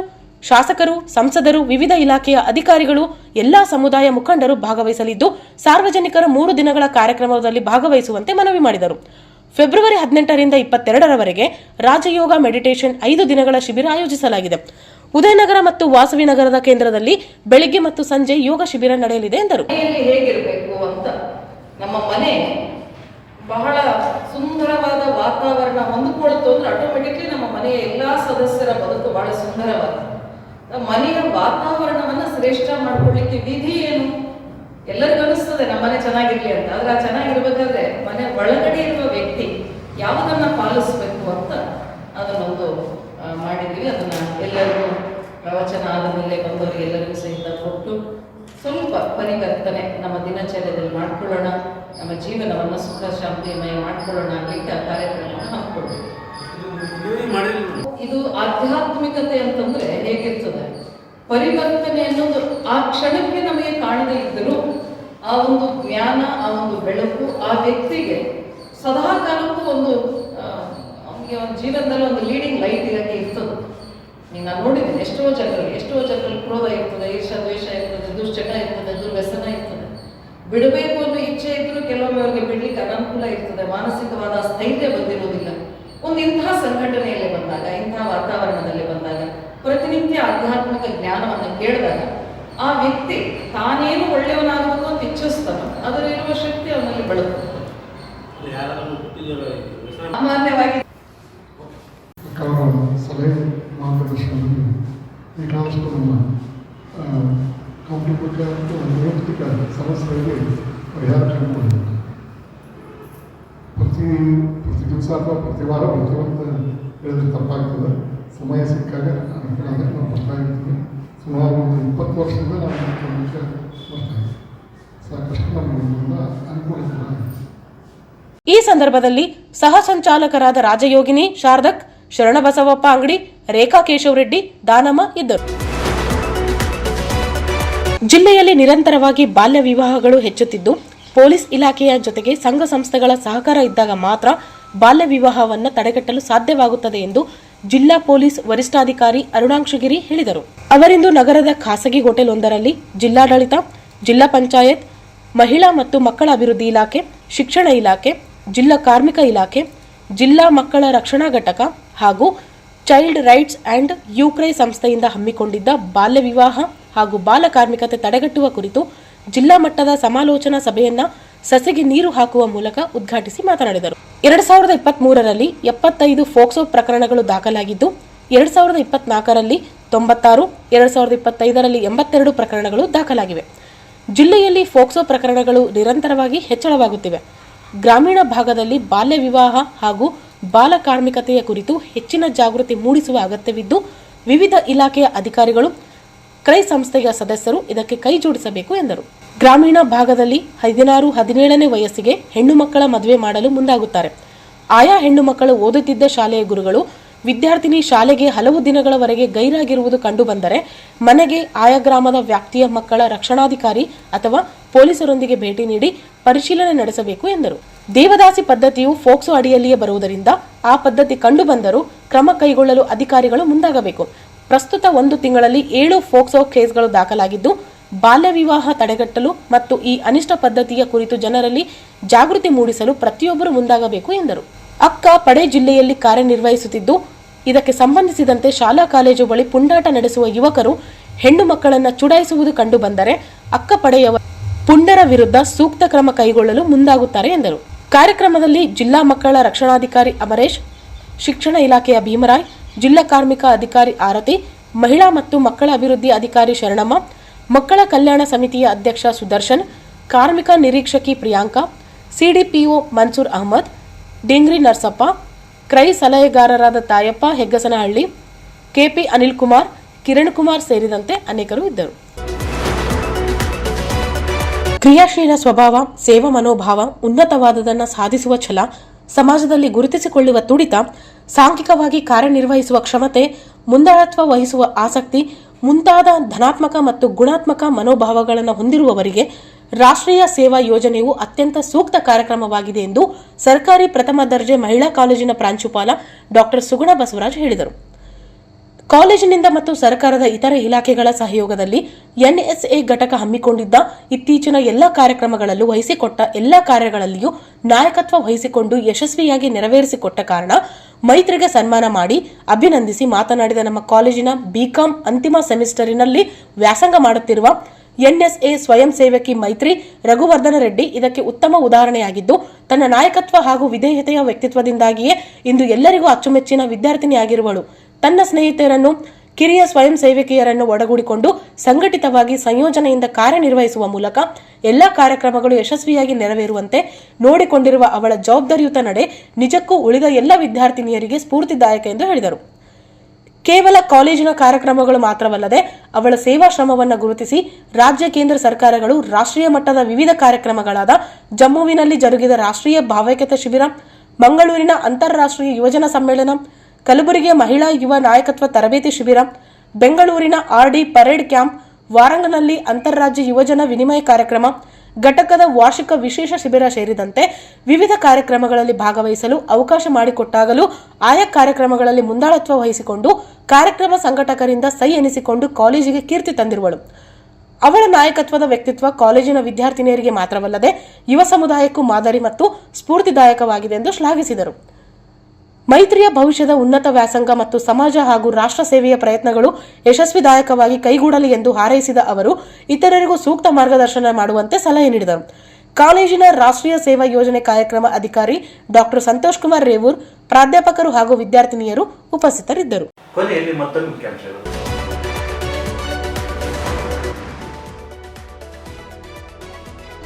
ಶಾಸಕರು, ಸಂಸದರು, ವಿವಿಧ ಇಲಾಖೆಯ ಅಧಿಕಾರಿಗಳು, ಎಲ್ಲಾ ಸಮುದಾಯ ಮುಖಂಡರು ಭಾಗವಹಿಸಲಿದ್ದು, ಸಾರ್ವಜನಿಕರು 3 ದಿನಗಳ ಕಾರ್ಯಕ್ರಮದಲ್ಲಿ ಭಾಗವಹಿಸುವಂತೆ ಮನವಿ ಮಾಡಿದರು. ಫೆಬ್ರವರಿ 18ರಿಂದ 22ರವರೆಗೆ ರಾಜಯೋಗ ಮೆಡಿಟೇಷನ್ 5 ದಿನಗಳ ಶಿಬಿರ ಆಯೋಜಿಸಲಾಗಿದೆ. ಉದಯನಗರ ಮತ್ತು ವಾಸವಿ ನಗರದ ಕೇಂದ್ರದಲ್ಲಿ ಬೆಳಿಗ್ಗೆ ಮತ್ತು ಸಂಜೆ ಯೋಗ ಶಿಬಿರ ನಡೆಯಲಿದೆ ಎಂದರು. ಹೇಗಿರಬೇಕು ಅಂತ, ನಮ್ಮ ಮನೆ ಬಹಳ ಸುಂದರವಾದ ವಾತಾವರಣ ಹೊಂದಿಕೊಳ್ಳುತ್ತೆ ಅಂದ್ರೆ ಆಟೋಮೆಟಿಕ್ಲಿ ನಮ್ಮ ಮನೆಯ ಎಲ್ಲಾ ಸದಸ್ಯರ ಬದುಕು ಬಹಳ ಸುಂದರವಾದ. ಮನೆಯ ವಾತಾವರಣವನ್ನ ಶ್ರೇಷ್ಠ ಮಾಡ್ಕೊಳ್ಳಿಕ್ಕೆ ವಿಧಿ ಏನು? ಎಲ್ಲರಿಗೂ ಅನಿಸ್ತದೆ ನಮ್ಮ ಮನೆ ಚೆನ್ನಾಗಿರ್ಲಿ ಅಂತ. ಆದ್ರೆ ಆ ಚೆನ್ನಾಗಿರ್ಬೇಕಾದ್ರೆ ಮನೆ ಒಳಗಡೆ ಇರುವ ವ್ಯಕ್ತಿ ಯಾವುದನ್ನ ಪಾಲಿಸ್ಬೇಕು ಅಂತ ಅದನ್ನೊಂದು ಮಾಡಿದ್ದೀವಿ. ಅದನ್ನ ಎಲ್ಲರಿಗೂ ಪ್ರವಚನ ಆದ ಮೇಲೆ ಬಂದವರು ಎಲ್ಲರಿಗೂ ಸಹಿತ ಕೊಟ್ಟು ಸ್ವಲ್ಪ ಪರಿವರ್ತನೆ ನಮ್ಮ ದಿನಚರ್ಯದಲ್ಲಿ ಮಾಡ್ಕೊಳ್ಳೋಣ, ನಮ್ಮ ಜೀವನವನ್ನು ಸುಖ ಶಾಂತಿಮಯ ಮಾಡ್ಕೊಳ್ಳೋಣ ಆಗ್ಲಿಕ್ಕೆ ಆ ಕಾರ್ಯಕ್ರಮವನ್ನು ಹಮ್ಮಿಕೊಳ್ಬೇಕು. ಇದು ಆಧ್ಯಾತ್ಮಿಕತೆ ಅಂತಂದ್ರೆ ಹೇಗಿರ್ತದೆ, ಪರಿವರ್ತನೆ ಅನ್ನೋದು ಆ ಕ್ಷಣಕ್ಕೆ ನಮಗೆ ಕಾಣದೇ ಇದ್ದರೂ ಆ ಒಂದು ಜ್ಞಾನ, ಆ ಒಂದು ಬೆಳಕು ಆ ವ್ಯಕ್ತಿಗೆ ಸದಾ ಕಾಲಕ್ಕೂ ಒಂದು ಅವನಿಗೆ ಒಂದು ಜೀವನದಲ್ಲಿ ಒಂದು ಲೀಡಿಂಗ್ ಲೈಟ್ ಇರ್ತದೆ. ನಾನು ನೋಡಿದ್ದೇನೆ ಎಷ್ಟೋ ಜನರಲ್ಲಿ ಕ್ರೋಧ ಇರ್ತದೆ, ಈರ್ಷ ದ್ವೇಷ ಇರ್ತದೆ, ದುಶ್ಚಟ ಇರ್ತದೆ, ದುರ್ವ್ಯಸನ ಇರ್ತದೆ. ಬಿಡಬೇಕು ಅನ್ನೋ ಇಚ್ಛೆ ಇದ್ರೂ ಕೆಲವೊಮ್ಮೆ ಅವರಿಗೆ ಬಿಡ್ಲಿಕ್ಕೆ ಅನಾನುಕೂಲ ಇರ್ತದೆ, ಮಾನಸಿಕವಾದ ಸ್ಥೈರ್ಯ ಬಂದಿರೋದಿಲ್ಲ. ಒಂದು ಇಂತಹ ಸಂಘಟನೆಯಲ್ಲಿ ಬಂದಾಗ, ಇಂತಹ ವಾತಾವರಣದಲ್ಲಿ ಬಂದಾಗ, ಪ್ರತಿನಿತ್ಯ ಆಧ್ಯಾತ್ಮಿಕ ಜ್ಞಾನವನ್ನು ಕೇಳಿದಾಗ ಆ ವ್ಯಕ್ತಿ ತಾನೇನು ಒಳ್ಳೆಯವನಾಗಬೇಕು ಅಂತ ಇಚ್ಛಿಸ್ತಾನೋ ಅದರಲ್ಲಿರುವ ಶಕ್ತಿ ಅವನಲ್ಲಿ ಬೆಳಕು. ಸಾಮಾನ್ಯವಾಗಿ ಸಲಹೆ ಮಾರ್ಗದರ್ಶನದಲ್ಲಿ ಬೇಕಾದಷ್ಟು ನಮ್ಮ ಕಂಪ್ಲೀಟ್ ವೈಯಕ್ತಿಕ ಸಮಸ್ಯೆಗಳಿಗೆ ಪರಿಹಾರ ಕಂಡುಕೊಳ್ಳಬೇಕು. ಪ್ರತಿ ದಿವಸ ಅಥವಾ ಪ್ರತಿ ವಾರ ಬರ್ತೀವಿ ಅಂತ ಹೇಳಿದ್ರೆ ತಪ್ಪಾಗ್ತದೆ. ಸಮಯ ಸಿಕ್ಕಾಗ ಅದಕ್ಕೆ ನಾವು ಬರ್ತಾ ಇರ್ತೀವಿ. ಸುಮಾರು ಒಂದು 20 ವರ್ಷದಿಂದ ನಾವು ಬರ್ತಾ ಇದ್ದೀವಿ. ಸಾಕಷ್ಟು ನಮಗೆ ಅನುಕೂಲ ಕೂಡ. ಈ ಸಂದರ್ಭದಲ್ಲಿ ಸಹ ಸಂಚಾಲಕರಾದ ರಾಜಯೋಗಿನಿ ಶಾರದಕ್, ಶರಣಬಸವಪ್ಪ ಅಂಗಡಿ, ರೇಖಾ ಕೇಶವರೆಡ್ಡಿ, ದಾನಮ್ಮ ಇದ್ದರು. ಜಿಲ್ಲೆಯಲ್ಲಿ ನಿರಂತರವಾಗಿ ಬಾಲ್ಯ ವಿವಾಹಗಳು ಹೆಚ್ಚುತ್ತಿದ್ದು, ಪೊಲೀಸ್ ಇಲಾಖೆಯ ಜೊತೆಗೆ ಸಂಘ ಸಂಸ್ಥೆಗಳ ಸಹಕಾರ ಇದ್ದಾಗ ಮಾತ್ರ ಬಾಲ್ಯ ವಿವಾಹವನ್ನು ತಡೆಗಟ್ಟಲು ಸಾಧ್ಯವಾಗುತ್ತದೆ ಎಂದು ಜಿಲ್ಲಾ ಪೊಲೀಸ್ ವರಿಷ್ಠಾಧಿಕಾರಿ ಅರುಣಾಂಶಗಿರಿ ಹೇಳಿದರು. ಅವರಿಂದು ನಗರದ ಖಾಸಗಿ ಹೋಟೆಲ್ ಒಂದರಲ್ಲಿ ಜಿಲ್ಲಾಡಳಿತ, ಜಿಲ್ಲಾ ಪಂಚಾಯತ್, ಮಹಿಳಾ ಮತ್ತು ಮಕ್ಕಳ ಅಭಿವೃದ್ಧಿ ಇಲಾಖೆ, ಶಿಕ್ಷಣ ಇಲಾಖೆ, ಜಿಲ್ಲಾ ಕಾರ್ಮಿಕ ಇಲಾಖೆ, ಜಿಲ್ಲಾ ಮಕ್ಕಳ ರಕ್ಷಣಾ ಘಟಕ ಹಾಗೂ ಚೈಲ್ಡ್ ರೈಟ್ಸ್ ಅಂಡ್ ಯುಕ್ರೈ ಸಂಸ್ಥೆಯಿಂದ ಹಮ್ಮಿಕೊಂಡಿದ್ದ ಬಾಲ್ಯ ವಿವಾಹ ಹಾಗೂ ಬಾಲ ಕಾರ್ಮಿಕತೆ ತಡೆಗಟ್ಟುವ ಕುರಿತು ಜಿಲ್ಲಾ ಮಟ್ಟದ ಸಮಾಲೋಚನಾ ಸಭೆಯನ್ನ ಸಸಿಗೆ ನೀರು ಹಾಕುವ ಮೂಲಕ ಉದ್ಘಾಟಿಸಿ ಮಾತನಾಡಿದರು. 2023ರಲ್ಲಿ 75 ಫೋಕ್ಸೋ ಪ್ರಕರಣಗಳು ದಾಖಲಾಗಿದ್ದು, 2024ರಲ್ಲಿ 96, 2025ರಲ್ಲಿ 82 ಪ್ರಕರಣಗಳು ದಾಖಲಾಗಿವೆ. ಜಿಲ್ಲೆಯಲ್ಲಿ ಫೋಕ್ಸೋ ಪ್ರಕರಣಗಳು ನಿರಂತರವಾಗಿ ಹೆಚ್ಚಳವಾಗುತ್ತಿವೆ. ಗ್ರಾಮೀಣ ಭಾಗದಲ್ಲಿ ಬಾಲ್ಯ ವಿವಾಹ ಹಾಗೂ ಬಾಲ ಕಾರ್ಮಿಕತೆಯ ಕುರಿತು ಹೆಚ್ಚಿನ ಜಾಗೃತಿ ಮೂಡಿಸುವ ಅಗತ್ಯವಿದ್ದು, ವಿವಿಧ ಇಲಾಖೆಯ ಅಧಿಕಾರಿಗಳು, ಕ್ರೈ ಸಂಸ್ಥೆಯ ಸದಸ್ಯರು ಇದಕ್ಕೆ ಕೈ ಜೋಡಿಸಬೇಕು ಎಂದರು. ಗ್ರಾಮೀಣ ಭಾಗದಲ್ಲಿ 16, 17ನೇ ವಯಸ್ಸಿಗೆ ಹೆಣ್ಣು ಮಕ್ಕಳ ಮದುವೆ ಮಾಡಲು ಮುಂದಾಗುತ್ತಾರೆ. ಆಯಾ ಹೆಣ್ಣು ಮಕ್ಕಳು ಓದುತ್ತಿದ್ದ ಶಾಲೆಯ ಗುರುಗಳು ವಿದ್ಯಾರ್ಥಿನಿ ಶಾಲೆಗೆ ಹಲವು ದಿನಗಳವರೆಗೆ ಗೈರಾಗಿರುವುದು ಕಂಡುಬಂದರೆ ಮನೆಗೆ ಆಯಾ ಗ್ರಾಮದ ವ್ಯಾಪ್ತಿಯ ಮಕ್ಕಳ ರಕ್ಷಣಾಧಿಕಾರಿ ಅಥವಾ ಪೊಲೀಸರೊಂದಿಗೆ ಭೇಟಿ ನೀಡಿ ಪರಿಶೀಲನೆ ನಡೆಸಬೇಕು ಎಂದರು. ದೇವದಾಸಿ ಪದ್ಧತಿಯು ಫೋಕ್ಸೋ ಅಡಿಯಲ್ಲಿಯೇ ಬರುವುದರಿಂದ ಆ ಪದ್ಧತಿ ಕಂಡುಬಂದರೂ ಕ್ರಮ ಕೈಗೊಳ್ಳಲು ಅಧಿಕಾರಿಗಳು ಮುಂದಾಗಬೇಕು. ಪ್ರಸ್ತುತ 1 ತಿಂಗಳಲ್ಲಿ 7 ಫೋಕ್ಸೋ ಕೇಸ್ಗಳು ದಾಖಲಾಗಿದ್ದು, ಬಾಲ್ಯ ವಿವಾಹ ತಡೆಗಟ್ಟಲು ಮತ್ತು ಈ ಅನಿಷ್ಟ ಪದ್ಧತಿಯ ಕುರಿತು ಜನರಲ್ಲಿ ಜಾಗೃತಿ ಮೂಡಿಸಲು ಪ್ರತಿಯೊಬ್ಬರು ಮುಂದಾಗಬೇಕು ಎಂದರು. ಅಕ್ಕ ಪಡೆ ಜಿಲ್ಲೆಯಲ್ಲಿ ಕಾರ್ಯನಿರ್ವಹಿಸುತ್ತಿದ್ದು, ಇದಕ್ಕೆ ಸಂಬಂಧಿಸಿದಂತೆ ಶಾಲಾ ಕಾಲೇಜು ಬಳಿ ಪುಂಡಾಟ ನಡೆಸುವ ಯುವಕರು ಹೆಣ್ಣು ಮಕ್ಕಳನ್ನು ಚುಡಾಯಿಸುವುದು ಕಂಡುಬಂದರೆ ಅಕ್ಕ ಪಡೆಯವ ಪುಂಡರ ವಿರುದ್ಧ ಸೂಕ್ತ ಕ್ರಮ ಕೈಗೊಳ್ಳಲು ಮುಂದಾಗುತ್ತಾರೆ ಎಂದರು. ಕಾರ್ಯಕ್ರಮದಲ್ಲಿ ಜಿಲ್ಲಾ ಮಕ್ಕಳ ರಕ್ಷಣಾಧಿಕಾರಿ ಅಮರೇಶ್, ಶಿಕ್ಷಣ ಇಲಾಖೆಯ ಭೀಮರಾಯ್, ಜಿಲ್ಲಾ ಕಾರ್ಮಿಕ ಅಧಿಕಾರಿ ಆರತಿ, ಮಹಿಳಾ ಮತ್ತು ಮಕ್ಕಳ ಅಭಿವೃದ್ಧಿ ಅಧಿಕಾರಿ ಶರಣಮ್ಮ, ಮಕ್ಕಳ ಕಲ್ಯಾಣ ಸಮಿತಿಯ ಅಧ್ಯಕ್ಷ ಸುದರ್ಶನ್, ಕಾರ್ಮಿಕ ನಿರೀಕ್ಷಕಿ ಪ್ರಿಯಾಂಕಾ, ಸಿಡಿಪಿಒ ಮನ್ಸೂರ್ ಅಹಮದ್, ಡಿಂಗ್ರಿ ನರ್ಸಪ್ಪ, ಕ್ರೈ ಸಲಹೆಗಾರರಾದ ತಾಯಪ್ಪ ಹೆಗ್ಗಸನಹಳ್ಳಿ, ಕೆಪಿ ಅನಿಲ್ ಕುಮಾರ್, ಕಿರಣ್ ಕುಮಾರ್ ಸೇರಿದಂತೆ ಅನೇಕರು ಇದ್ದರು. ಕ್ರಿಯಾಶೀಲ ಸ್ವಭಾವ, ಸೇವಾ ಮನೋಭಾವ, ಉನ್ನತವಾದದನ್ನು ಸಾಧಿಸುವ ಛಲ, ಸಮಾಜದಲ್ಲಿ ಗುರುತಿಸಿಕೊಳ್ಳುವ ತುಡಿತ, ಸಾಂಘಿಕವಾಗಿ ಕಾರ್ಯನಿರ್ವಹಿಸುವ ಕ್ಷಮತೆ, ಮುಂದಾಳತ್ವ ವಹಿಸುವ ಆಸಕ್ತಿ ಮುಂತಾದ ಧನಾತ್ಮಕ ಮತ್ತು ಗುಣಾತ್ಮಕ ಮನೋಭಾವಗಳನ್ನು ಹೊಂದಿರುವವರಿಗೆ ರಾಷ್ಟ್ರೀಯ ಸೇವಾ ಯೋಜನೆಯು ಅತ್ಯಂತ ಸೂಕ್ತ ಕಾರ್ಯಕ್ರಮವಾಗಿದೆ ಎಂದು ಸರ್ಕಾರಿ ಪ್ರಥಮ ದರ್ಜೆ ಮಹಿಳಾ ಕಾಲೇಜಿನ ಪ್ರಾಂಶುಪಾಲ ಡಾಕ್ಟರ್ ಸುಗುಣ ಬಸವರಾಜ್ ಹೇಳಿದರು. ಕಾಲೇಜಿನಿಂದ ಮತ್ತು ಸರ್ಕಾರದ ಇತರೆ ಇಲಾಖೆಗಳ ಸಹಯೋಗದಲ್ಲಿ ಎನ್ಎಸ್ಎ ಘಟಕ ಹಮ್ಮಿಕೊಂಡಿದ್ದ ಇತ್ತೀಚಿನ ಎಲ್ಲಾ ಕಾರ್ಯಕ್ರಮಗಳಲ್ಲೂ ವಹಿಸಿಕೊಟ್ಟ ಎಲ್ಲಾ ಕಾರ್ಯಗಳಲ್ಲಿಯೂ ನಾಯಕತ್ವ ವಹಿಸಿಕೊಂಡು ಯಶಸ್ವಿಯಾಗಿ ನೆರವೇರಿಸಿಕೊಟ್ಟ ಕಾರಣ ಮೈತ್ರಿಗೆ ಸನ್ಮಾನ ಮಾಡಿ ಅಭಿನಂದಿಸಿ ಮಾತನಾಡಿದ ನಮ್ಮ ಕಾಲೇಜಿನ ಬಿಕಾಂ ಅಂತಿಮ ಸೆಮಿಸ್ಟರಿನಲ್ಲಿ ವ್ಯಾಸಂಗ ಮಾಡುತ್ತಿರುವ ಎನ್ಎಸ್ಎ ಸ್ವಯಂ ಸೇವಕಿ ಮೈತ್ರಿ ರಘುವರ್ಧನ ರೆಡ್ಡಿ ಇದಕ್ಕೆ ಉತ್ತಮ ಉದಾಹರಣೆಯಾಗಿದ್ದು, ತನ್ನ ನಾಯಕತ್ವ ಹಾಗೂ ವಿಧೇಯತೆಯ ವ್ಯಕ್ತಿತ್ವದಿಂದಾಗಿಯೇ ಇಂದು ಎಲ್ಲರಿಗೂ ಅಚ್ಚುಮೆಚ್ಚಿನ ವಿದ್ಯಾರ್ಥಿನಿಯಾಗಿರುವಳು. ತನ್ನ ಸ್ನೇಹಿತರನ್ನು, ಕಿರಿಯ ಸ್ವಯಂ ಸೇವಕಿಯರನ್ನು ಒಡಗೂಡಿಕೊಂಡು ಸಂಘಟಿತವಾಗಿ ಸಂಯೋಜನೆಯಿಂದ ಕಾರ್ಯನಿರ್ವಹಿಸುವ ಮೂಲಕ ಎಲ್ಲಾ ಕಾರ್ಯಕ್ರಮಗಳು ಯಶಸ್ವಿಯಾಗಿ ನೆರವೇರುವಂತೆ ನೋಡಿಕೊಂಡಿರುವ ಅವಳ ಜವಾಬ್ದಾರಿಯುತ ನಡೆ ನಿಜಕ್ಕೂ ಉಳಿದ ಎಲ್ಲ ವಿದ್ಯಾರ್ಥಿನಿಯರಿಗೆ ಸ್ಫೂರ್ತಿದಾಯಕ ಎಂದು ಹೇಳಿದರು. ಕೇವಲ ಕಾಲೇಜಿನ ಕಾರ್ಯಕ್ರಮಗಳು ಮಾತ್ರವಲ್ಲದೆ ಅವಳ ಸೇವಾ ಶ್ರಮವನ್ನು ಗುರುತಿಸಿ ರಾಜ್ಯ ಕೇಂದ್ರ ಸರ್ಕಾರಗಳು ರಾಷ್ಟ್ರೀಯ ಮಟ್ಟದ ವಿವಿಧ ಕಾರ್ಯಕ್ರಮಗಳಾದ ಜಮ್ಮುವಿನಲ್ಲಿ ಜರುಗಿದ ರಾಷ್ಟ್ರೀಯ ಭಾವೈಕ್ಯತಾ ಶಿಬಿರ, ಮಂಗಳೂರಿನ ಅಂತಾರಾಷ್ಟ್ರೀಯ ಯುವಜನ ಸಮ್ಮೇಳನ, ಕಲಬುರಗಿಯ ಮಹಿಳಾ ಯುವ ನಾಯಕತ್ವ ತರಬೇತಿ ಶಿಬಿರ, ಬೆಂಗಳೂರಿನ ಆರ್ಡಿ ಪರೇಡ್ ಕ್ಯಾಂಪ್, ವಾರಂಗಲ್ನಲ್ಲಿ ಅಂತಾರಾಜ್ಯ ಯುವಜನ ವಿನಿಮಯ ಕಾರ್ಯಕ್ರಮ, ಘಟಕದ ವಾರ್ಷಿಕ ವಿಶೇಷ ಶಿಬಿರ ಸೇರಿದಂತೆ ವಿವಿಧ ಕಾರ್ಯಕ್ರಮಗಳಲ್ಲಿ ಭಾಗವಹಿಸಲು ಅವಕಾಶ ಮಾಡಿಕೊಟ್ಟಾಗಲೂ ಆಯಾ ಕಾರ್ಯಕ್ರಮಗಳಲ್ಲಿ ಮುಂದಾಳತ್ವ ವಹಿಸಿಕೊಂಡು ಕಾರ್ಯಕ್ರಮ ಸಂಘಟಕರಿಂದ ಸೈ ಎನಿಸಿಕೊಂಡು ಕಾಲೇಜಿಗೆ ಕೀರ್ತಿ ತಂದಿರುವಳು. ಅವಳ ನಾಯಕತ್ವದ ವ್ಯಕ್ತಿತ್ವ ಕಾಲೇಜಿನ ವಿದ್ಯಾರ್ಥಿನಿಯರಿಗೆ ಮಾತ್ರವಲ್ಲದೆ ಯುವ ಸಮುದಾಯಕ್ಕೂ ಮಾದರಿ ಮತ್ತು ಸ್ಫೂರ್ತಿದಾಯಕವಾಗಿದೆ ಎಂದು ಶ್ಲಾಘಿಸಿದರು. ಮೈತ್ರಿಯ ಭವಿಷ್ಯದ ಉನ್ನತ ವ್ಯಾಸಂಗ ಮತ್ತು ಸಮಾಜ ಹಾಗೂ ರಾಷ್ಟ್ರ ಸೇವೆಯ ಪ್ರಯತ್ನಗಳು ಯಶಸ್ವಿದಾಯಕವಾಗಿ ಕೈಗೂಡಲಿ ಎಂದು ಹಾರೈಸಿದ ಅವರು ಇತರರಿಗೂ ಸೂಕ್ತ ಮಾರ್ಗದರ್ಶನ ಮಾಡುವಂತೆ ಸಲಹೆ ನೀಡಿದರು. ಕಾಲೇಜಿನ ರಾಷ್ಟ್ರೀಯ ಸೇವಾ ಯೋಜನೆ ಕಾರ್ಯಕ್ರಮ ಅಧಿಕಾರಿ ಡಾಕ್ಟರ್ ಸಂತೋಷ್ ಕುಮಾರ್ ರೇವೂರ್, ಪ್ರಾಧ್ಯಾಪಕರು ಹಾಗೂ ವಿದ್ಯಾರ್ಥಿನಿಯರು ಉಪಸ್ಥಿತರಿದ್ದರು.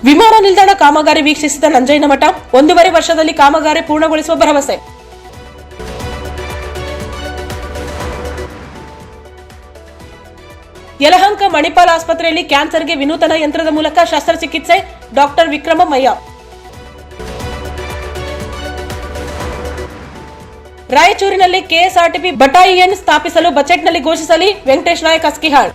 ವಿಮಾನ ನಿಲ್ದಾಣ ಕಾಮಗಾರಿ ವೀಕ್ಷಿಸಿದ ನಂಜಯ್ಯನಮಠ, 1.5 ವರ್ಷದಲ್ಲಿ ಕಾಮಗಾರಿ ಪೂರ್ಣಗೊಳಿಸುವ ಭರವಸೆ. ಯಲಹಂಕ ಮಣಿಪಾಲ್ ಆಸ್ಪತ್ರೆಯಲ್ಲಿ ಕ್ಯಾನ್ಸರ್ಗೆ ವಿನೂತನ ಯಂತ್ರದ ಮೂಲಕ ಶಸ್ತ್ರಚಿಕಿತ್ಸೆ, ಡಾಕ್ಟರ್ ವಿಕ್ರಮಯ್ಯ. ರಾಯಚೂರಿನಲ್ಲಿ ಕೆಎಸ್ಆರ್ಟಿಪಿ ಬಟಾಲಿಯನ್ ಸ್ಥಾಪಿಸಲು ಬಜೆಟ್ನಲ್ಲಿ ಘೋಷಿಸಲಿ, ವೆಂಕಟೇಶ್ ನಾಯಕ್ ಅಸ್ಕಿಹಾಳ್.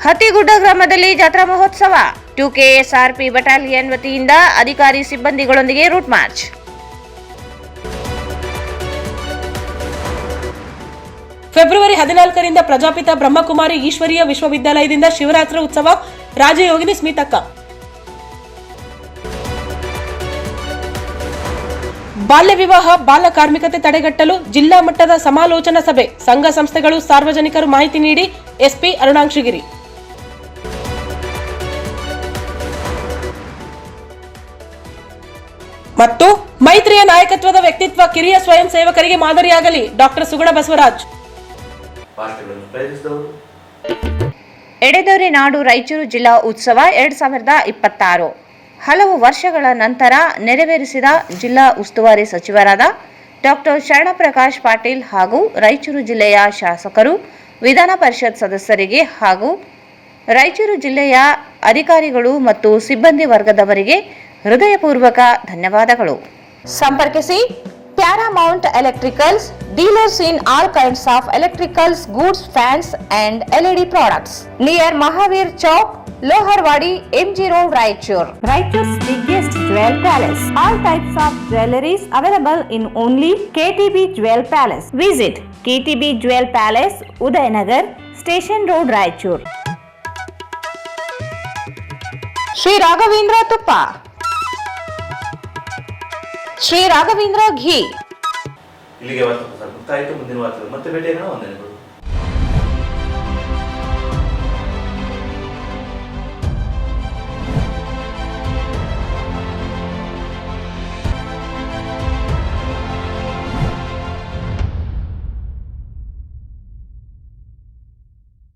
ಹತ್ತಿಗುಡ್ಡ ಗ್ರಾಮದಲ್ಲಿ ಜಾತ್ರಾ ಮಹೋತ್ಸವ, 2 ಕೆಎಸ್ಆರ್ಪಿ ಬಟಾಲಿಯನ್ ವತಿಯಿಂದ ಅಧಿಕಾರಿ ಸಿಬ್ಬಂದಿಗಳೊಂದಿಗೆ ರೂಟ್ ಮಾರ್ಚ್. ಫೆಬ್ರವರಿ 14ರಿಂದ ಪ್ರಜಾಪಿತ ಬ್ರಹ್ಮಕುಮಾರಿ ಈಶ್ವರೀಯ ವಿಶ್ವವಿದ್ಯಾಲಯದಿಂದ ಶಿವರಾತ್ರಿ ಉತ್ಸವ, ರಾಜಯೋಗಿನಿ ಸ್ಮಿತಕ್ಕ. ಬಾಲ್ಯ ವಿವಾಹ, ಬಾಲ ಕಾರ್ಮಿಕತೆ ತಡೆಗಟ್ಟಲು ಜಿಲ್ಲಾ ಮಟ್ಟದ ಸಮಾಲೋಚನಾ ಸಭೆ, ಸಂಘ ಸಂಸ್ಥೆಗಳು ಸಾರ್ವಜನಿಕರು ಮಾಹಿತಿ ನೀಡಿ, ಎಸ್ಪಿ ಅರುಣಾಂಶಗಿರಿ. ಮತ್ತು ಮೈತ್ರಿಯ ನಾಯಕತ್ವದ ವ್ಯಕ್ತಿತ್ವ ಕಿರಿಯ ಸ್ವಯಂ ಸೇವಕರಿಗೆ ಮಾದರಿಯಾಗಲಿ, ಡಾಕ್ಟರ್ ಸುಗಡ ಬಸವರಾಜ್. ಎಡೆದೊರೆ ನಾಡು ರಾಯಚೂರು ಜಿಲ್ಲಾ ಉತ್ಸವ 2026 ಹಲವು ವರ್ಷಗಳ ನಂತರ ನೆರವೇರಿಸಿದ ಜಿಲ್ಲಾ ಉಸ್ತುವಾರಿ ಸಚಿವರಾದ ಡಾಕ್ಟರ್ ಶರಣಪ್ರಕಾಶ್ ಪಾಟೀಲ್ ಹಾಗೂ ರಾಯಚೂರು ಜಿಲ್ಲೆಯ ಶಾಸಕರು, ವಿಧಾನ ಪರಿಷತ್ ಸದಸ್ಯರಿಗೆ ಹಾಗೂ ರಾಯಚೂರು ಜಿಲ್ಲೆಯ ಅಧಿಕಾರಿಗಳು ಮತ್ತು ಸಿಬ್ಬಂದಿ ವರ್ಗದವರಿಗೆ ಹೃದಯಪೂರ್ವಕ ಧನ್ಯವಾದಗಳು. ಸಂಪರ್ಕಿಸಿ Paramount electricals, dealers in all kinds of electricals goods, fans and LED products, near Mahavir Chowk, Loharwadi, MG Road, Raichur. Raichur's biggest jewel palace. All types of jewelries available in only KTB Jewel Palace. Visit KTB Jewel Palace, Udayanagar, Station Road, Raichur. Sri Raghavendra Tuppa, Sri Raghavendra Ghee. ಇಲ್ಲಿಗೆ ವಾರ್ತೆ ಮುಕ್ತಾಯ ಆಯಿತು. ಮುಂದಿನ ವಾರ್ತೆ ಮತ್ತೆ ಭೇಟಿಯಾಗೋಣ. ವಂದನೆಗಳು.